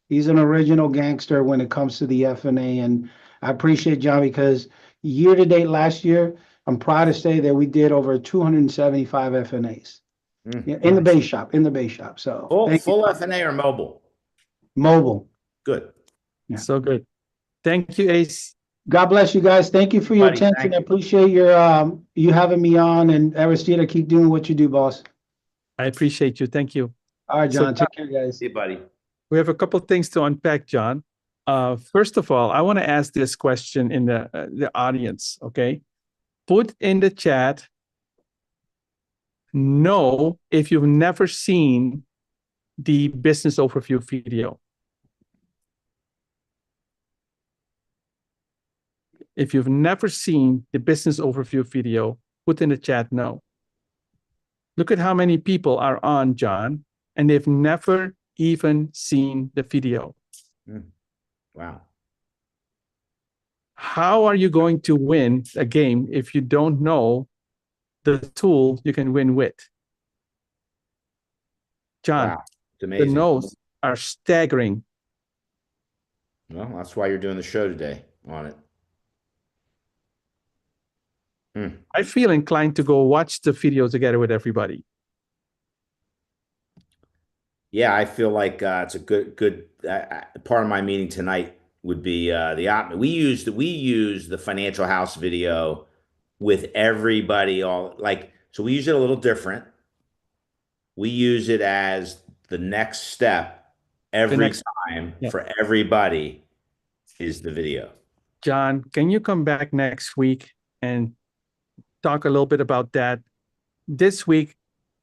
He's an original gangster when it comes to the FNA. And I appreciate John because year to date last year, I'm proud to say that we did over 275 FNAs in the base shop, So full FNA or mobile? Mobile. Good. Yeah. So good. Thank you, Ace. God bless you guys. Thank you for your attention. I appreciate your you having me on, and Aristida, keep doing what you do, boss. I appreciate you. Thank you. All right, John. Take care, guys. See you, buddy. We have a couple things to unpack, John. First of all, I want to ask this question in the audience, okay? Put in the chat, no, if you've never seen the business overview video. If you've never seen the business overview video, put in the chat no. Look at how many people are on, John, and they've never even seen the video. Wow. How are you going to win a game if you don't know the tool you can win with? John, Wow. It's the amazing. no's are staggering. Well, that's why you're doing the show today on it. I feel inclined to go watch the video together with everybody. Yeah, I feel like it's a good part of my meeting tonight would be we use the Financial House video with everybody so we use it a little different. We use it as the next step every time for everybody is the video. John, can you come back next week and talk a little bit about that? This week,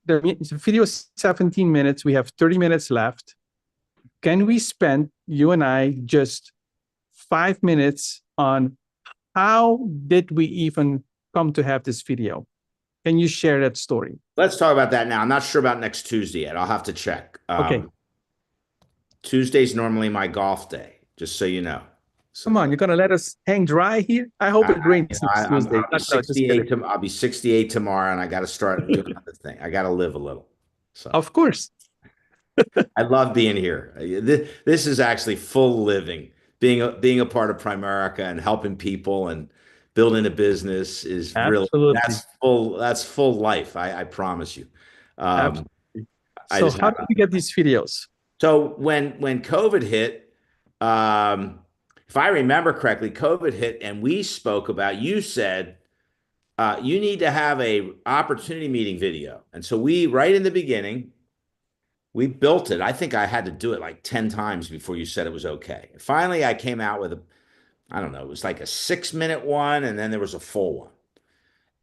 the video is 17 minutes. We have 30 minutes left. Can we spend, you and I, just 5 minutes on how did we even come to have this video? Can you share that story? Let's talk about that now. I'm not sure about next Tuesday yet. I'll have to check. Okay. Tuesday's normally my golf day, just so you know. Come on, you're going to let us hang dry here? I hope it rains next Tuesday. I'll be 68 tomorrow, and I got to start doing another thing. I got to live a little. So of course. I love being here. This is actually full living. Being a part of Primerica and helping people and building a business is Absolutely. really that's full life. I promise you. So how do we get these videos? So when COVID hit, if I remember correctly, COVID hit and we spoke about, you said, you need to have a opportunity meeting video. And so right in the beginning, we built it. I think I had to do it like 10 times before you said it was okay. Finally, I came out with I don't know, it was like a 6-minute one, and then there was a full one.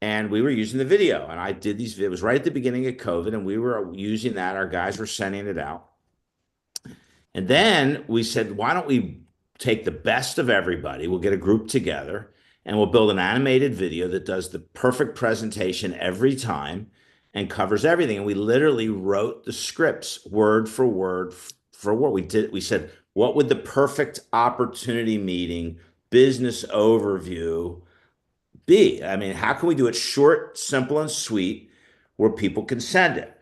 And we were using the video, and I did these, it was right at the beginning of COVID, and we were using that. Our guys were sending it out. And then we said, why don't we take the best of everybody? We'll get a group together, and we'll build an animated video that does the perfect presentation every time and covers everything. And we literally wrote the scripts word for word for what we did. We said, what would the perfect opportunity meeting business overview be? I mean, how can we do it short, simple, and sweet where people can send it?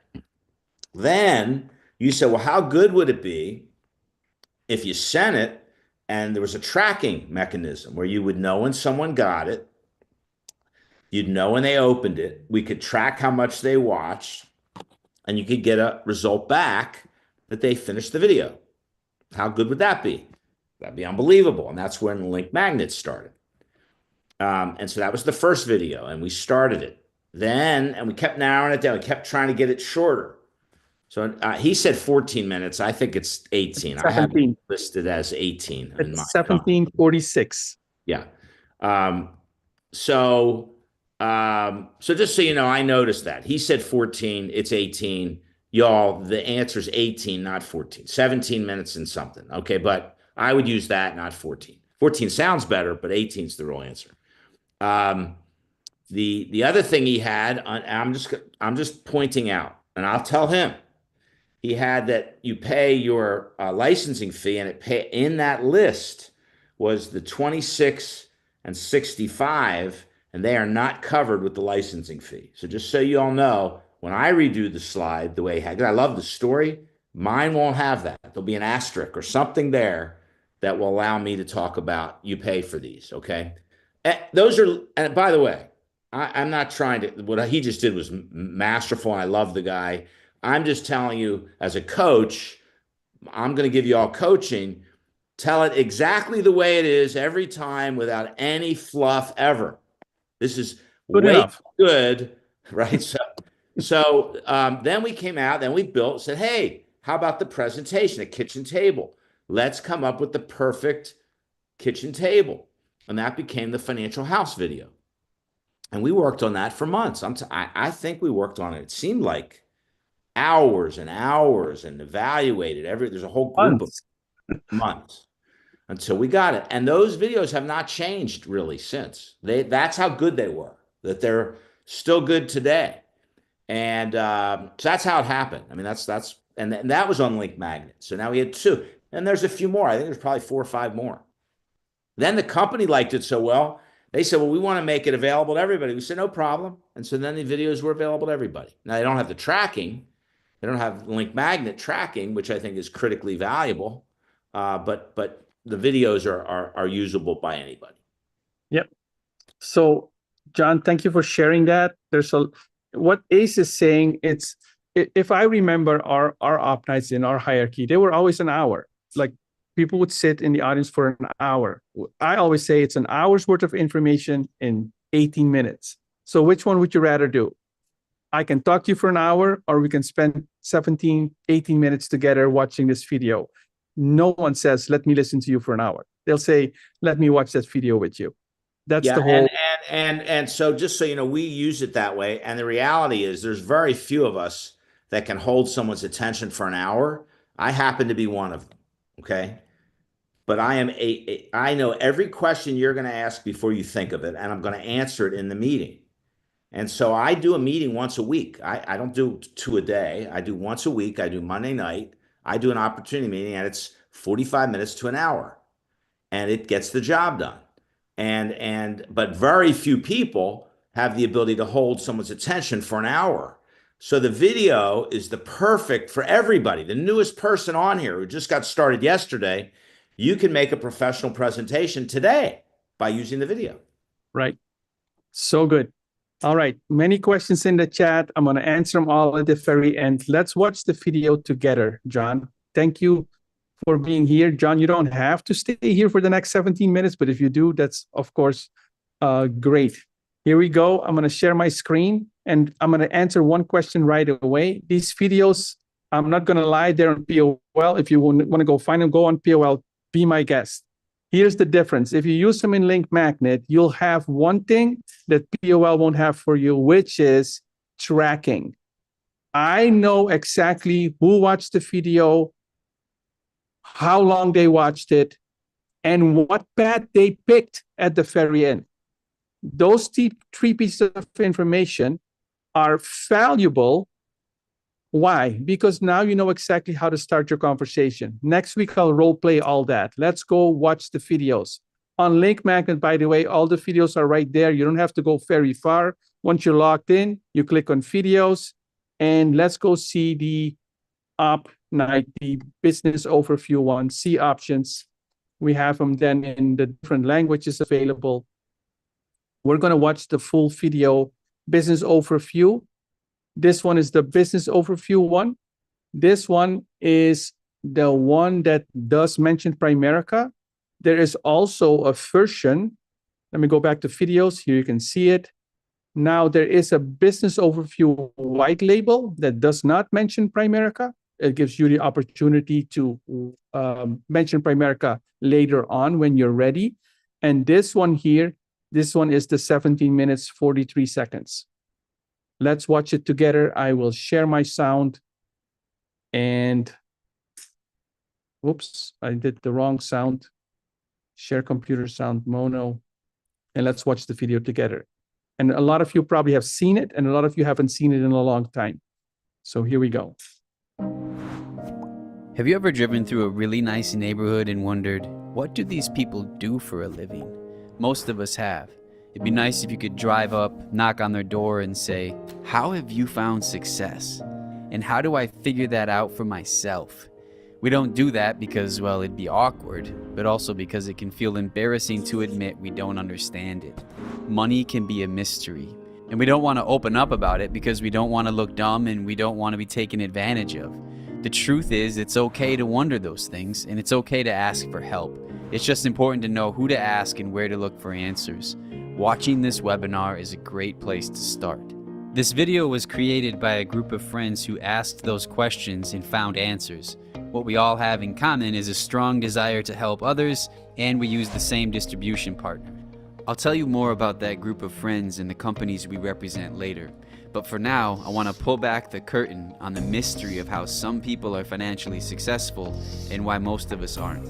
Then you said, well, how good would it be if you sent it and there was a tracking mechanism where you would know when someone got it, you'd know when they opened it, we could track how much they watched, and you could get a result back that they finished the video. How good would that be? That'd be unbelievable. And that's when link magnets started. And so that was the first video, and we started it. And we kept narrowing it down. We kept trying to get it shorter. So he said 14 minutes. I think it's 18. I have it listed as 18. It's 17:46. Yeah. So just so you know, I noticed that. He said 14, it's 18. Y'all, the answer is 18, not 14. 17 minutes and something. Okay, but I would use that, not 14. 14 sounds better, but 18 is the real answer. The other thing he had, I'm just pointing out, and I'll tell him, he had that you pay your licensing fee, and in that list was the 26 and 65, and they are not covered with the licensing fee. So just so you all know, when I redo the slide the way he had, I love the story, mine won't have that. There'll be an asterisk or something there that will allow me to talk about you pay for these, okay? And by the way, I'm not trying to, what he just did was masterful, and I love the guy. I'm just telling you, as a coach, I'm going to give you all coaching. Tell it exactly the way it is every time without any fluff ever. This is good, right? So then we came out, then we built, said, hey, how about the presentation, a kitchen table? let's come up with the perfect kitchen table. And that became the Financial House video. And we worked on that for months. I think we worked on it. It seemed like hours and hours, and evaluated there's a whole group of months until we got it. And those videos have not changed really since. That's how good they were, that they're still good today. And so that's how it happened. I mean, and that was on Link Magnet. So now we had 2, and there's a few more. I think there's probably 4 or 5 more. Then the company liked it so well, they said, well, we want to make it available to everybody. We said, no problem. And so then the videos were available to everybody. Now they don't have the tracking. They don't have Link Magnet tracking, which I think is critically valuable. But the videos are usable by anybody. Yep. So, John, thank you for sharing that. What Ace is saying, if I remember our op nights in our hierarchy, they were always an hour. Like, people would sit in the audience for an hour. I always say it's an hour's worth of information in 18 minutes. So which one would you rather do? I can talk to you for an hour, or we can spend 17, 18 minutes together watching this video. No one says, let me listen to you for an hour. They'll say, let me watch that video with you. That's the whole. And so just so you know, we use it that way. And the reality is there's very few of us that can hold someone's attention for an hour. I happen to be one of them. Okay. But I know every question you're going to ask before you think of it, and I'm going to answer it in the meeting. And so I do a meeting once a week. I don't do 2 a day. I do once a week. I do Monday night. I do an opportunity meeting, and it's 45 minutes to an hour, and it gets the job done. But very few people have the ability to hold someone's attention for an hour. So the video is the perfect for everybody. The newest person on here who just got started yesterday, you can make a professional presentation today by using the video. Right. So good. All right. Many questions in the chat. I'm going to answer them all at the very end. Let's watch the video together, John. Thank you for being here. John, you don't have to stay here for the next 17 minutes, but if you do, that's, of course, great. Here we go. I'm going to share my screen, and I'm going to answer one question right away. These videos, I'm not going to lie, they're on POL. If you want to go find them, go on POL. Be my guest. Here's the difference. If you use them in Link Magnet, you'll have one thing that POL won't have for you, which is tracking. I know exactly who watched the video, how long they watched it, and what path they picked at the very end. Those 3 pieces of information are valuable. Why? Because now you know exactly how to start your conversation. Next week, I'll role play all that. Let's go watch the videos. On Link Magnet, by the way, all the videos are right there. You don't have to go very far. Once you're logged in, you click on videos, and let's go see the op night, the business overview one, see options. We have them then in the different languages available. We're going to watch the full video business overview. This one is the business overview one. This one is the one that does mention Primerica. There is also a version. Let me go back to videos. Here you can see it. Now there is a business overview white label that does not mention Primerica. It gives you the opportunity to mention Primerica later on when you're ready. And this one here, this one is the 17 minutes, 43 seconds. Let's watch it together. I will share my sound. And whoops, I did the wrong sound. Share computer sound mono. And let's watch the video together. And a lot of you probably have seen it, and a lot of you haven't seen it in a long time. So here we go. Have you ever driven through a really nice neighborhood and wondered, what do these people do for a living? Most of us have. It'd be nice if you could drive up, knock on their door, and say, how have you found success? And how do I figure that out for myself? We don't do that because, well, it'd be awkward, but also because it can feel embarrassing to admit we don't understand it. Money can be a mystery, and we don't want to open up about it because we don't want to look dumb and we don't want to be taken advantage of. The truth is, it's okay to wonder those things, and it's okay to ask for help. It's just important to know who to ask and where to look for answers. Watching this webinar is a great place to start. This video was created by a group of friends who asked those questions and found answers. What we all have in common is a strong desire to help others, and we use the same distribution partner. I'll tell you more about that group of friends and the companies we represent later. But for now, I want to pull back the curtain on the mystery of how some people are financially successful and why most of us aren't.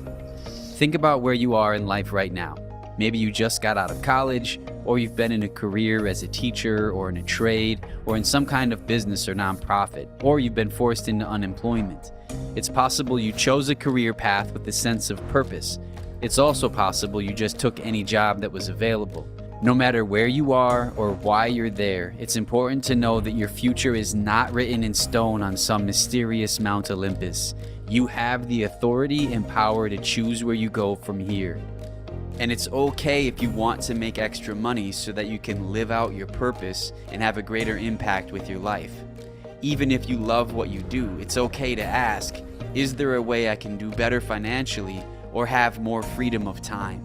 Think about where you are in life right now. Maybe you just got out of college, or you've been in a career as a teacher or in a trade or in some kind of business or nonprofit, or you've been forced into unemployment. It's possible you chose a career path with a sense of purpose. It's also possible you just took any job that was available. No matter where you are or why you're there, it's important to know that your future is not written in stone on some mysterious Mount Olympus. You have the authority and power to choose where you go from here. And it's okay if you want to make extra money so that you can live out your purpose and have a greater impact with your life. Even if you love what you do, it's okay to ask, is there a way I can do better financially or have more freedom of time?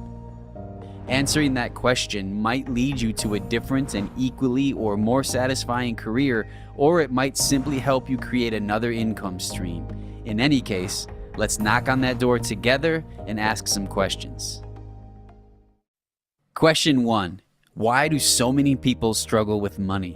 Answering that question might lead you to a different and equally or more satisfying career, or it might simply help you create another income stream. In any case, let's knock on that door together and ask some questions. Question 1. Why do so many people struggle with money?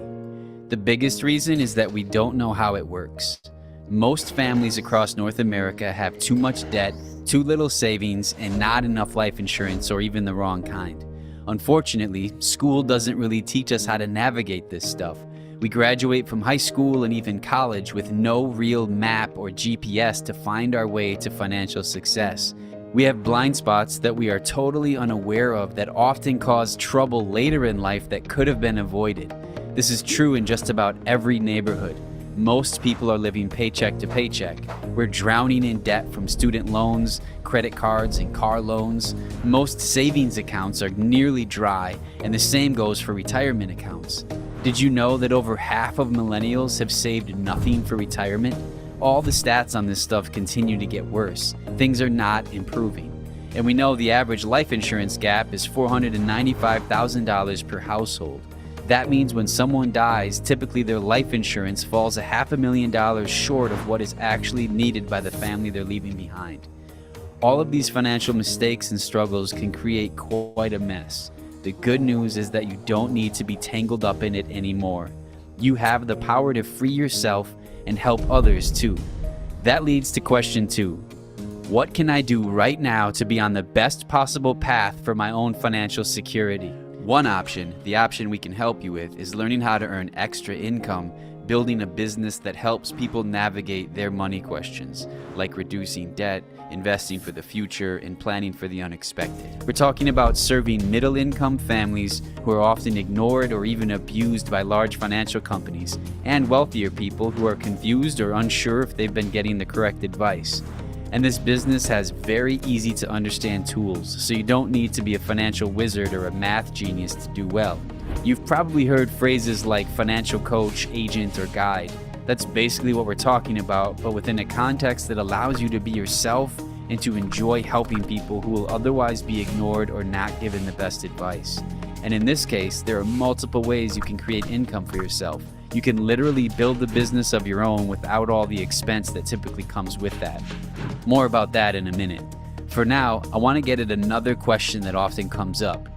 The biggest reason is that we don't know how it works. Most families across North America have too much debt, too little savings, and not enough life insurance or even the wrong kind. Unfortunately, school doesn't really teach us how to navigate this stuff. We graduate from high school and even college with no real map or GPS to find our way to financial success. We have blind spots that we are totally unaware of that often cause trouble later in life that could have been avoided. This is true in just about every neighborhood. Most people are living paycheck to paycheck. We're drowning in debt from student loans, credit cards, and car loans. Most savings accounts are nearly dry, and the same goes for retirement accounts. Did you know that over half of millennials have saved nothing for retirement? All the stats on this stuff continue to get worse. Things are not improving. And we know the average life insurance gap is $495,000 per household. That means when someone dies, typically their life insurance falls $500,000 short of what is actually needed by the family they're leaving behind. All of these financial mistakes and struggles can create quite a mess. The good news is that you don't need to be tangled up in it anymore. You have the power to free yourself and help others too. That leads to question 2. What can I do right now to be on the best possible path for my own financial security? One option, the option we can help you with, is learning how to earn extra income, building a business that helps people navigate their money questions, like reducing debt, investing for the future, and planning for the unexpected. We're talking about serving middle-income families who are often ignored or even abused by large financial companies, and wealthier people who are confused or unsure if they've been getting the correct advice. And this business has very easy to understand tools, so you don't need to be a financial wizard or a math genius to do well. You've probably heard phrases like financial coach, agent, or guide. That's basically what we're talking about, but within a context that allows you to be yourself and to enjoy helping people who will otherwise be ignored or not given the best advice. And in this case, there are multiple ways you can create income for yourself. You can literally build a business of your own without all the expense that typically comes with that. More about that in a minute. For now, I want to get at another question that often comes up.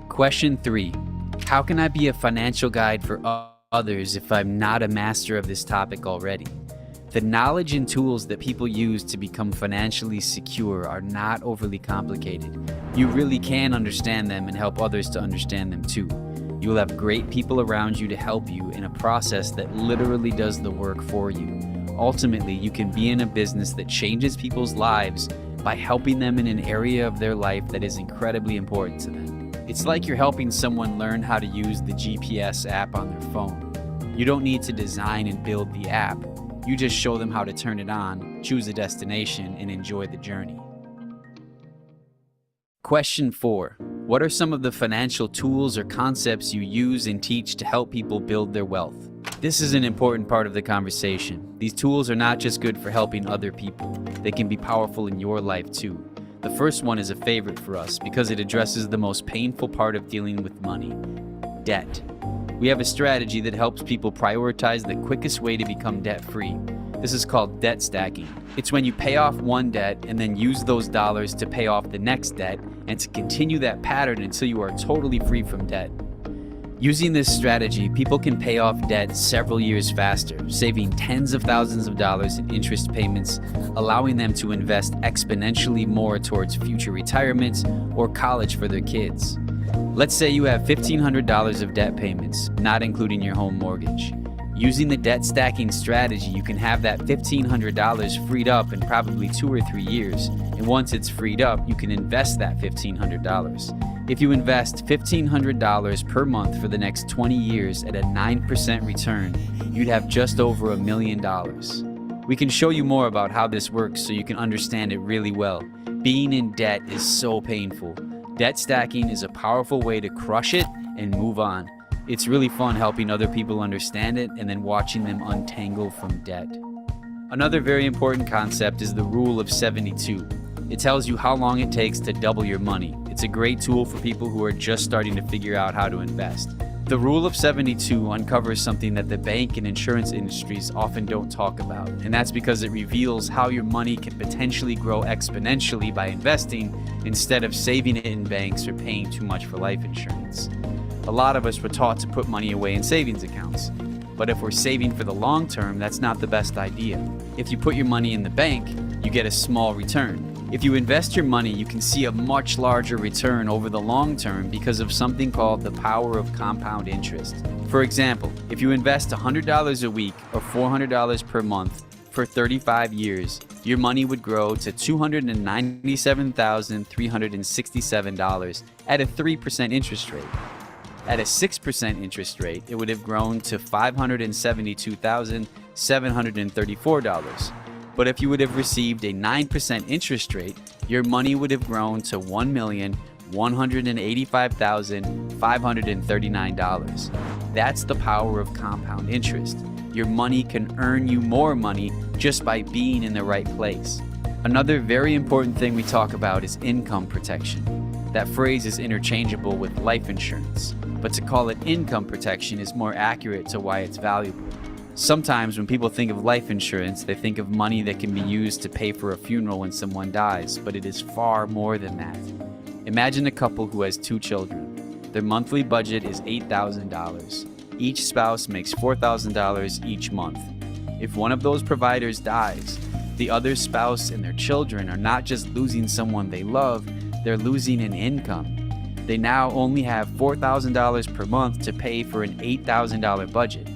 Question 3. How can I be a financial guide for others if I'm not a master of this topic already? The knowledge and tools that people use to become financially secure are not overly complicated. You really can understand them and help others to understand them too. You will have great people around you to help you in a process that literally does the work for you. Ultimately, you can be in a business that changes people's lives by helping them in an area of their life that is incredibly important to them. It's like you're helping someone learn how to use the GPS app on their phone. You don't need to design and build the app. You just show them how to turn it on, choose a destination, and enjoy the journey. Question 4. What are some of the financial tools or concepts you use and teach to help people build their wealth? This is an important part of the conversation. These tools are not just good for helping other people. They can be powerful in your life too. The first one is a favorite for us because it addresses the most painful part of dealing with money: debt. We have a strategy that helps people prioritize the quickest way to become debt-free. This is called debt stacking. It's when you pay off one debt and then use those dollars to pay off the next debt and to continue that pattern until you are totally free from debt. Using this strategy, people can pay off debt several years faster, saving tens of thousands of dollars in interest payments, allowing them to invest exponentially more towards future retirements or college for their kids. Let's say you have $1,500 of debt payments, not including your home mortgage. Using the debt stacking strategy, you can have that $1,500 freed up in probably 2 or 3 years. And once it's freed up, you can invest that $1,500. If you invest $1,500 per month for the next 20 years at a 9% return, you'd have just over $1 million. We can show you more about how this works so you can understand it really well. Being in debt is so painful. Debt stacking is a powerful way to crush it and move on. It's really fun helping other people understand it and then watching them untangle from debt. Another very important concept is the Rule of 72. It tells you how long it takes to double your money. It's a great tool for people who are just starting to figure out how to invest. The Rule of 72 uncovers something that the bank and insurance industries often don't talk about, and that's because it reveals how your money can potentially grow exponentially by investing instead of saving it in banks or paying too much for life insurance. A lot of us were taught to put money away in savings accounts, but if we're saving for the long term, that's not the best idea. If you put your money in the bank, you get a small return. If you invest your money, you can see a much larger return over the long term because of something called the power of compound interest. For example, if you invest $100 a week or $400 per month for 35 years, your money would grow to $297,367 at a 3% interest rate. At a 6% interest rate, it would have grown to $572,734. But if you would have received a 9% interest rate, your money would have grown to $1,185,539. That's the power of compound interest. Your money can earn you more money just by being in the right place. Another very important thing we talk about is income protection. That phrase is interchangeable with life insurance, but to call it income protection is more accurate to why it's valuable. Sometimes when people think of life insurance, they think of money that can be used to pay for a funeral when someone dies, but it is far more than that. Imagine a couple who has 2 children. Their monthly budget is $8,000. Each spouse makes $4,000 each month. If one of those providers dies, the other spouse and their children are not just losing someone they love, they're losing an income. They now only have $4,000 per month to pay for an $8,000 budget.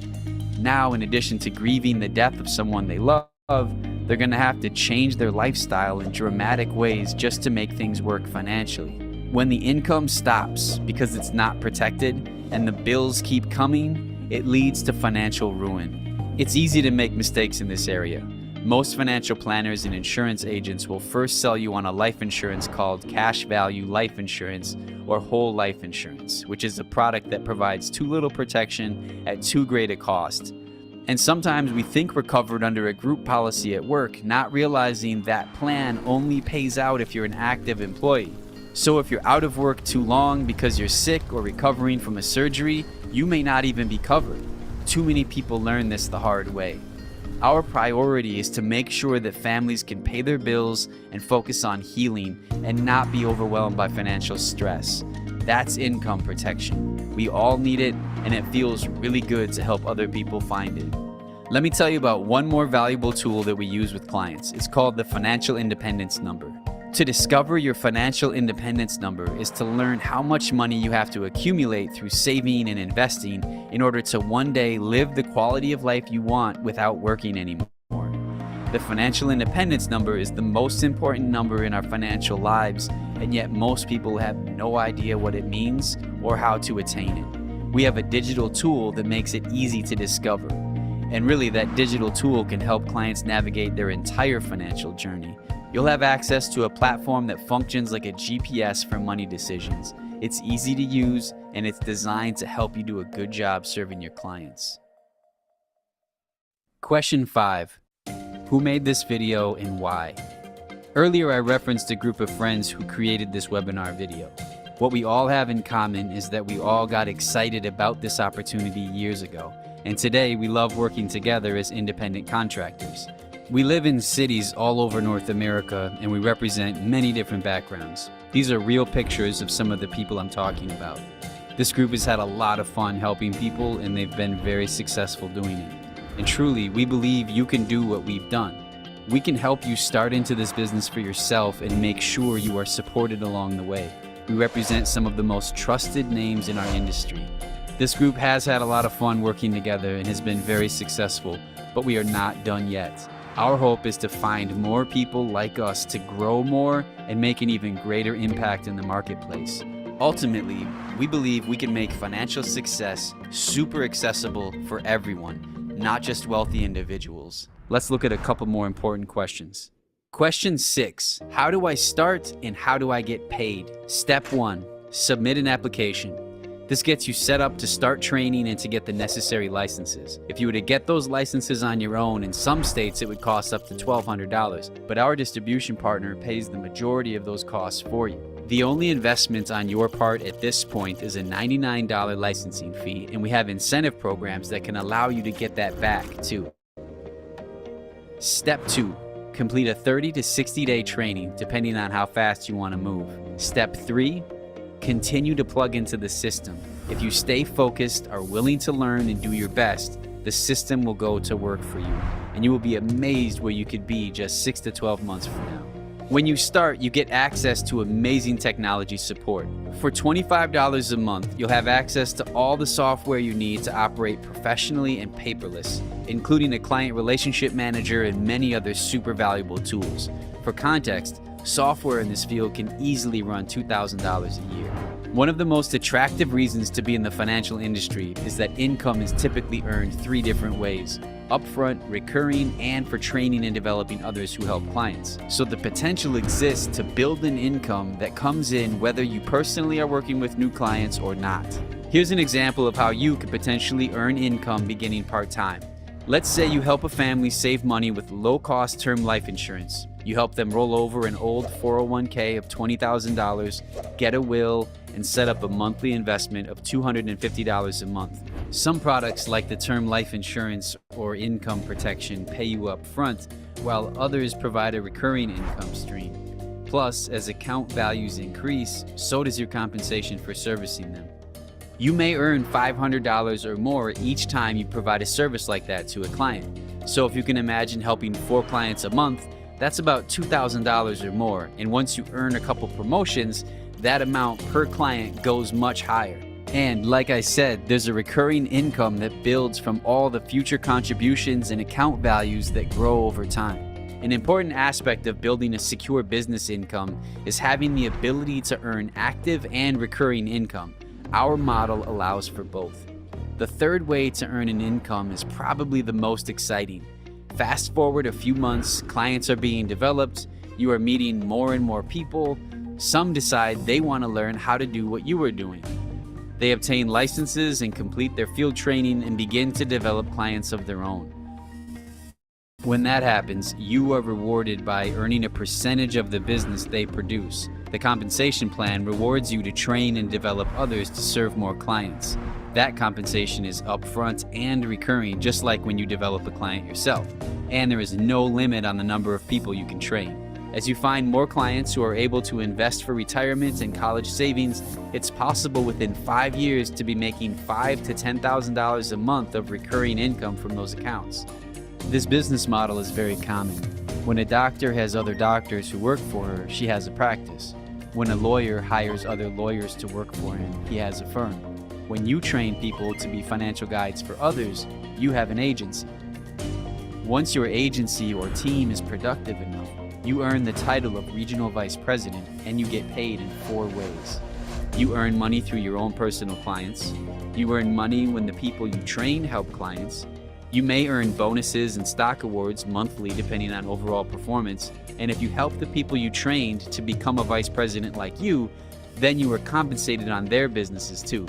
Now, in addition to grieving the death of someone they love, they're going to have to change their lifestyle in dramatic ways just to make things work financially. When the income stops because it's not protected and the bills keep coming, it leads to financial ruin. It's easy to make mistakes in this area. Most financial planners and insurance agents will first sell you on a life insurance called cash value life insurance or whole life insurance, which is a product that provides too little protection at too great a cost. And sometimes we think we're covered under a group policy at work, not realizing that plan only pays out if you're an active employee. So if you're out of work too long because you're sick or recovering from a surgery, you may not even be covered. Too many people learn this the hard way. Our priority is to make sure that families can pay their bills and focus on healing and not be overwhelmed by financial stress. That's income protection. We all need it, and it feels really good to help other people find it. Let me tell you about one more valuable tool that we use with clients. It's called the Financial Independence Number. To discover your financial independence number is to learn how much money you have to accumulate through saving and investing in order to one day live the quality of life you want without working anymore. The financial independence number is the most important number in our financial lives, and yet most people have no idea what it means or how to attain it. We have a digital tool that makes it easy to discover. And really, that digital tool can help clients navigate their entire financial journey. You'll have access to a platform that functions like a GPS for money decisions. It's easy to use, and it's designed to help you do a good job serving your clients. Question 5. Who made this video and why? Earlier, I referenced a group of friends who created this webinar video. What we all have in common is that we all got excited about this opportunity years ago, and today we love working together as independent contractors. We live in cities all over North America, and we represent many different backgrounds. These are real pictures of some of the people I'm talking about. This group has had a lot of fun helping people, and they've been very successful doing it. And truly, we believe you can do what we've done. We can help you start into this business for yourself and make sure you are supported along the way. We represent some of the most trusted names in our industry. This group has had a lot of fun working together and has been very successful, but we are not done yet. Our hope is to find more people like us to grow more and make an even greater impact in the marketplace. Ultimately, we believe we can make financial success super accessible for everyone, not just wealthy individuals. Let's look at a couple more important questions. Question 6, how do I start and how do I get paid? Step 1, submit an application. This gets you set up to start training and to get the necessary licenses. If you were to get those licenses on your own, in some states it would cost up to $1,200, but our distribution partner pays the majority of those costs for you. The only investment on your part at this point is a $99 licensing fee, and we have incentive programs that can allow you to get that back too. Step 2, complete a 30 to 60 day training depending on how fast you want to move. Step 3, continue to plug into the system. If you stay focused, are willing to learn, and do your best, the system will go to work for you, and you will be amazed where you could be just 6 to 12 months from now. When you start, you get access to amazing technology support. For $25 a month, you'll have access to all the software you need to operate professionally and paperless, including a client relationship manager and many other super valuable tools. For context, software in this field can easily run $2,000 a year. One of the most attractive reasons to be in the financial industry is that income is typically earned 3 different ways: upfront, recurring, and for training and developing others who help clients. So the potential exists to build an income that comes in whether you personally are working with new clients or not. Here's an example of how you could potentially earn income beginning part-time. Let's say you help a family save money with low-cost term life insurance. You help them roll over an old 401k of $20,000, get a will, and set up a monthly investment of $250 a month. Some products like the term life insurance or income protection pay you up front, while others provide a recurring income stream. Plus, as account values increase, so does your compensation for servicing them. You may earn $500 or more each time you provide a service like that to a client. So if you can imagine helping 4 clients a month, that's about $2,000 or more. And once you earn a couple promotions, that amount per client goes much higher. And like I said, there's a recurring income that builds from all the future contributions and account values that grow over time. An important aspect of building a secure business income is having the ability to earn active and recurring income. Our model allows for both. The third way to earn an income is probably the most exciting. Fast forward a few months, clients are being developed, you are meeting more and more people. Some decide they want to learn how to do what you are doing. They obtain licenses and complete their field training and begin to develop clients of their own. When that happens, you are rewarded by earning a percentage of the business they produce. The compensation plan rewards you to train and develop others to serve more clients. That compensation is upfront and recurring, just like when you develop a client yourself. And there is no limit on the number of people you can train. As you find more clients who are able to invest for retirement and college savings, it's possible within 5 years to be making $5,000 to $10,000 a month of recurring income from those accounts. This business model is very common. When a doctor has other doctors who work for her, she has a practice. When a lawyer hires other lawyers to work for him, he has a firm. When you train people to be financial guides for others, you have an agency. Once your agency or team is productive enough, you earn the title of Regional Vice President, and you get paid in 4 ways. You earn money through your own personal clients. You earn money when the people you train help clients. You may earn bonuses and stock awards monthly depending on overall performance. And if you help the people you trained to become a vice president like you, then you are compensated on their businesses too.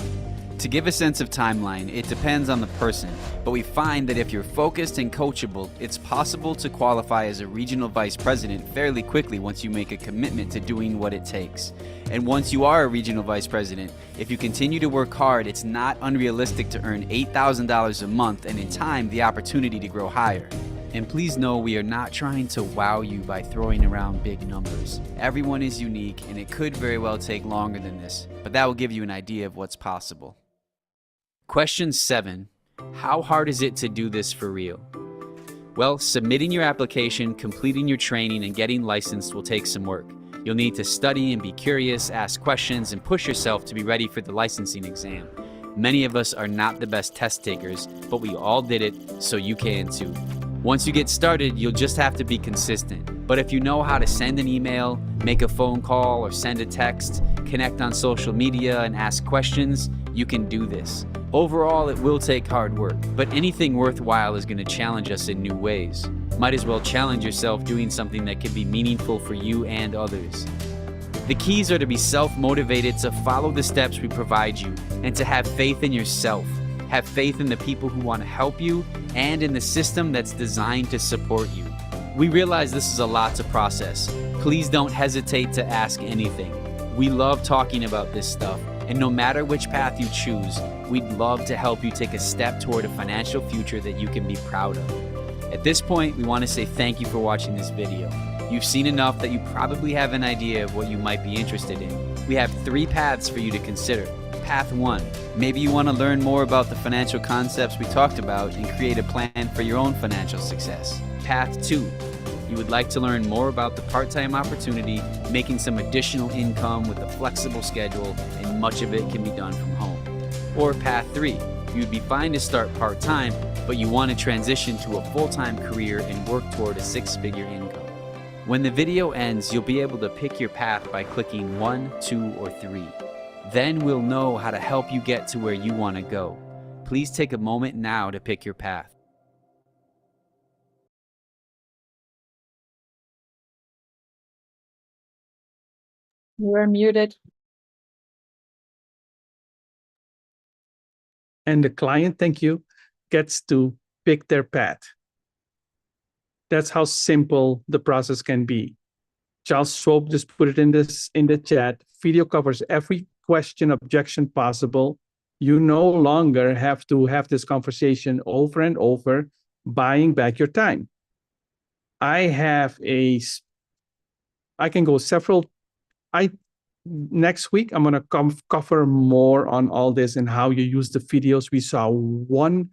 To give a sense of timeline, it depends on the person, but we find that if you're focused and coachable, it's possible to qualify as a regional vice president fairly quickly once you make a commitment to doing what it takes. And once you are a regional vice president, if you continue to work hard, it's not unrealistic to earn $8,000 a month and in time, the opportunity to grow higher. And please know we are not trying to wow you by throwing around big numbers. Everyone is unique, and it could very well take longer than this, but that will give you an idea of what's possible. Question 7. How hard is it to do this for real? Well, submitting your application, completing your training, and getting licensed will take some work. You'll need to study and be curious, ask questions, and push yourself to be ready for the licensing exam. Many of us are not the best test takers, but we all did it, so you can too. Once you get started, you'll just have to be consistent. But if you know how to send an email, make a phone call, or send a text, connect on social media, and ask questions, you can do this. Overall, it will take hard work, but anything worthwhile is going to challenge us in new ways. Might as well challenge yourself doing something that can be meaningful for you and others. The keys are to be self-motivated, to follow the steps we provide you, and to have faith in yourself. Have faith in the people who want to help you and in the system that's designed to support you. We realize this is a lot to process. Please don't hesitate to ask anything. We love talking about this stuff, and no matter which path you choose, we'd love to help you take a step toward a financial future that you can be proud of. At this point, we want to say thank you for watching this video. You've seen enough that you probably have an idea of what you might be interested in. We have 3 paths for you to consider. Path 1, maybe you want to learn more about the financial concepts we talked about and create a plan for your own financial success. Path 2, you would like to learn more about the part-time opportunity, making some additional income with a flexible schedule, and much of it can be done from home. Or Path 3, you'd be fine to start part-time, but you want to transition to a full-time career and work toward a 6-figure income. When the video ends, you'll be able to pick your path by clicking 1, 2, or 3. Then we'll know how to help you get to where you want to go. Please take a moment now to pick your path. You are muted. And the client, thank you, gets to pick their path. That's how simple the process can be. Charles Schwab just put it in the chat. Video covers every question, objection possible. You no longer have to have this conversation over and over, buying back your time. I can go next week, I'm going to cover more on all this and how you use the videos. We saw one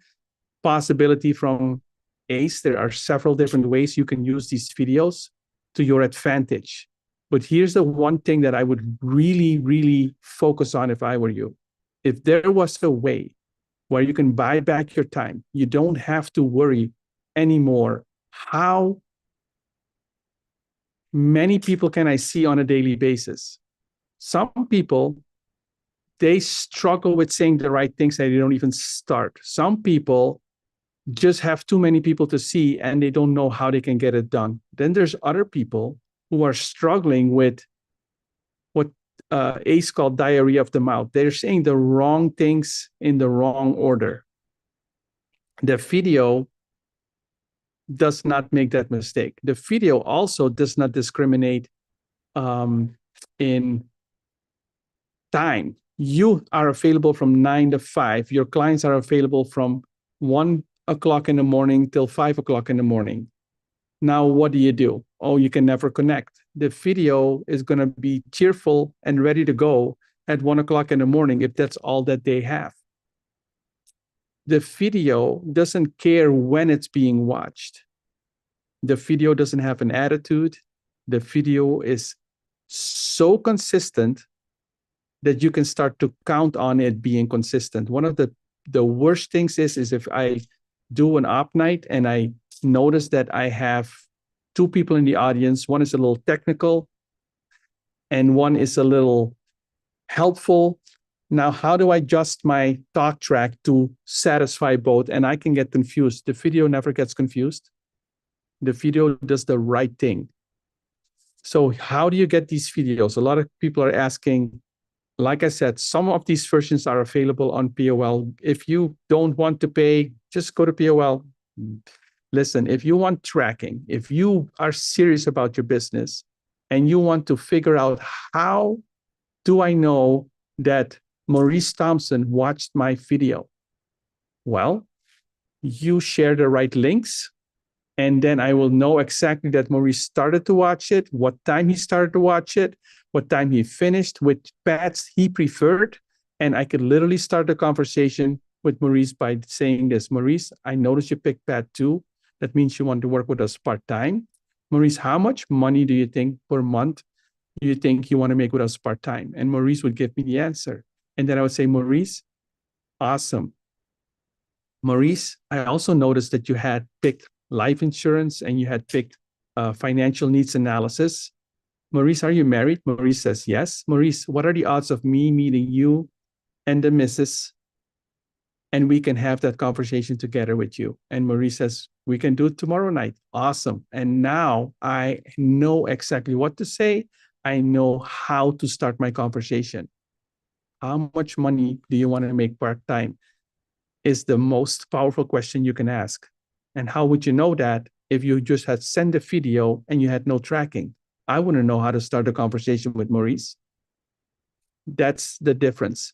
possibility from ACE. There are several different ways you can use these videos to your advantage. But here's the one thing that I would really, really focus on if I were you. If there was a way where you can buy back your time, you don't have to worry anymore. How many people can I see on a daily basis? Some people, they struggle with saying the right things and they don't even start. Some people just have too many people to see and they don't know how they can get it done. Then there's other people who are struggling with what ACE called diarrhea of the mouth. They're saying the wrong things in the wrong order. The video does not make that mistake. The video also does not discriminate in time. You are available from 9 to 5. Your clients are available from 1 o'clock in the morning till 5 o'clock in the morning. Now, what do? Oh, you can never connect. The video is going to be cheerful and ready to go at 1 o'clock in the morning if that's all that they have. The video doesn't care when it's being watched. The video doesn't have an attitude. The video is so consistent that you can start to count on it being consistent. One of the worst things is if I do an op night and I notice that I have 2 people in the audience. One is a little technical and one is a little helpful. Now, how do I adjust my talk track to satisfy both? And I can get confused. The video never gets confused. The video does the right thing. So how do you get these videos? A lot of people are asking. Like I said, some of these versions are available on POL. If you don't want to pay, just go to POL. Listen, if you want tracking, if you are serious about your business and you want to figure out how do I know that Maurice Thompson watched my video? Well, you share the right links And then I will know exactly that Maurice started to watch it, what time he started to watch it, what time he finished, which paths he preferred. And I could literally start the conversation with Maurice by saying this: Maurice, I noticed you picked path 2. That means you want to work with us part-time. Maurice, how much money do you think per month do you think you want to make with us part-time? And Maurice would give me the answer. And then I would say, Maurice, awesome. Maurice, I also noticed that you had picked life insurance and you had picked financial needs analysis. Maurice, are you married? Maurice says yes. Maurice, what are the odds of me meeting you and the missus, and we can have that conversation together with you? And Maurice says, we can do it tomorrow night. Awesome. And now I know exactly what to say. I know how to start my conversation. How much money do you want to make part-time is the most powerful question you can ask. And how would you know that if you just had sent a video and you had no tracking? I wouldn't know how to start a conversation with Maurice. That's the difference.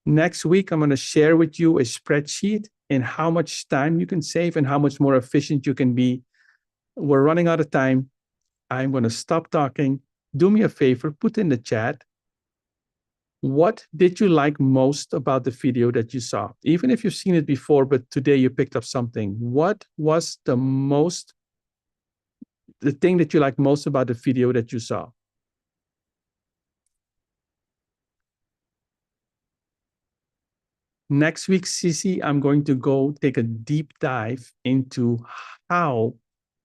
Next week, I'm going to share with you a spreadsheet in how much time you can save and how much more efficient you can be. We're running out of time. I'm going to stop talking. Do me a favor, put in the chat, what did you like most about the video that you saw? Even if you've seen it before, but today you picked up something. What was the thing that you liked most about the video that you saw? Next week, Cici, I'm going to go take a deep dive into how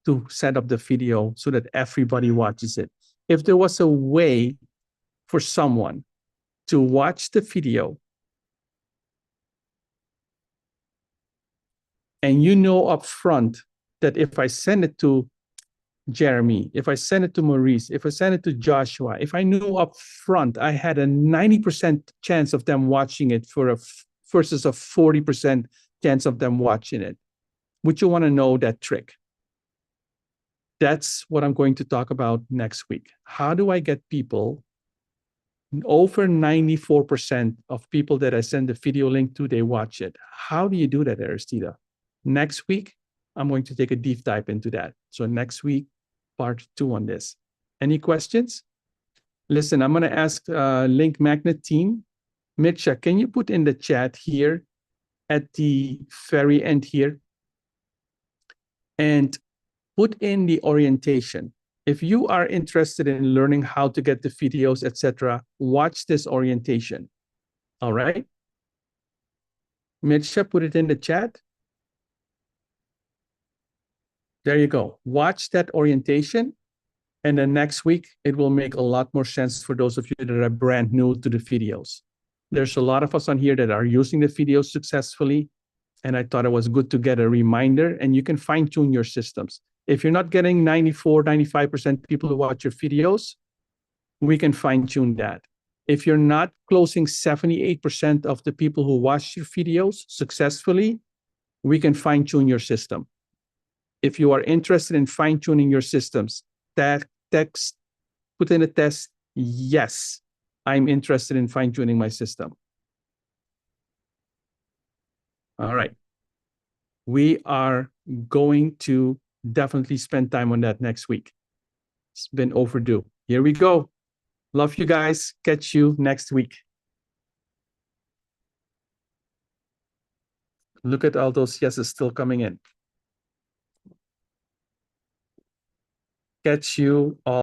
to set up the video so that everybody watches it. If there was a way for someone to watch the video and you know up front that if I send it to Jeremy, if I send it to Maurice, if I send it to Joshua, if I knew up front I had a 90% chance of them watching it versus a 40% chance of them watching it, would you want to know that trick? That's what I'm going to talk about next week. How do I get people, over 94% of people that I send the video link to, they watch it? How do you do that, Aristida? Next week, I'm going to take a deep dive into that. So next week, part 2 on this. Any questions? Listen, I'm going to ask Link Magnet team. Mircea, can you put in the chat here at the very end here and put in the orientation? If you are interested in learning how to get the videos, etc., watch this orientation. All right? Mircea, put it in the chat. There you go. Watch that orientation. And then next week, it will make a lot more sense for those of you that are brand new to the videos. There's a lot of us on here that are using the videos successfully. And I thought it was good to get a reminder, and you can fine tune your systems. If you're not getting 94, 95% people who watch your videos, we can fine tune that. If you're not closing 78% of the people who watch your videos successfully, we can fine tune your system. If you are interested in fine tuning your systems, text, put in a test, yes, I'm interested in fine tuning my system. All right. We are going to definitely spend time on that next week. It's been overdue. Here we go. Love you guys. Catch you next week. Look at all those yeses still coming in. Catch you all.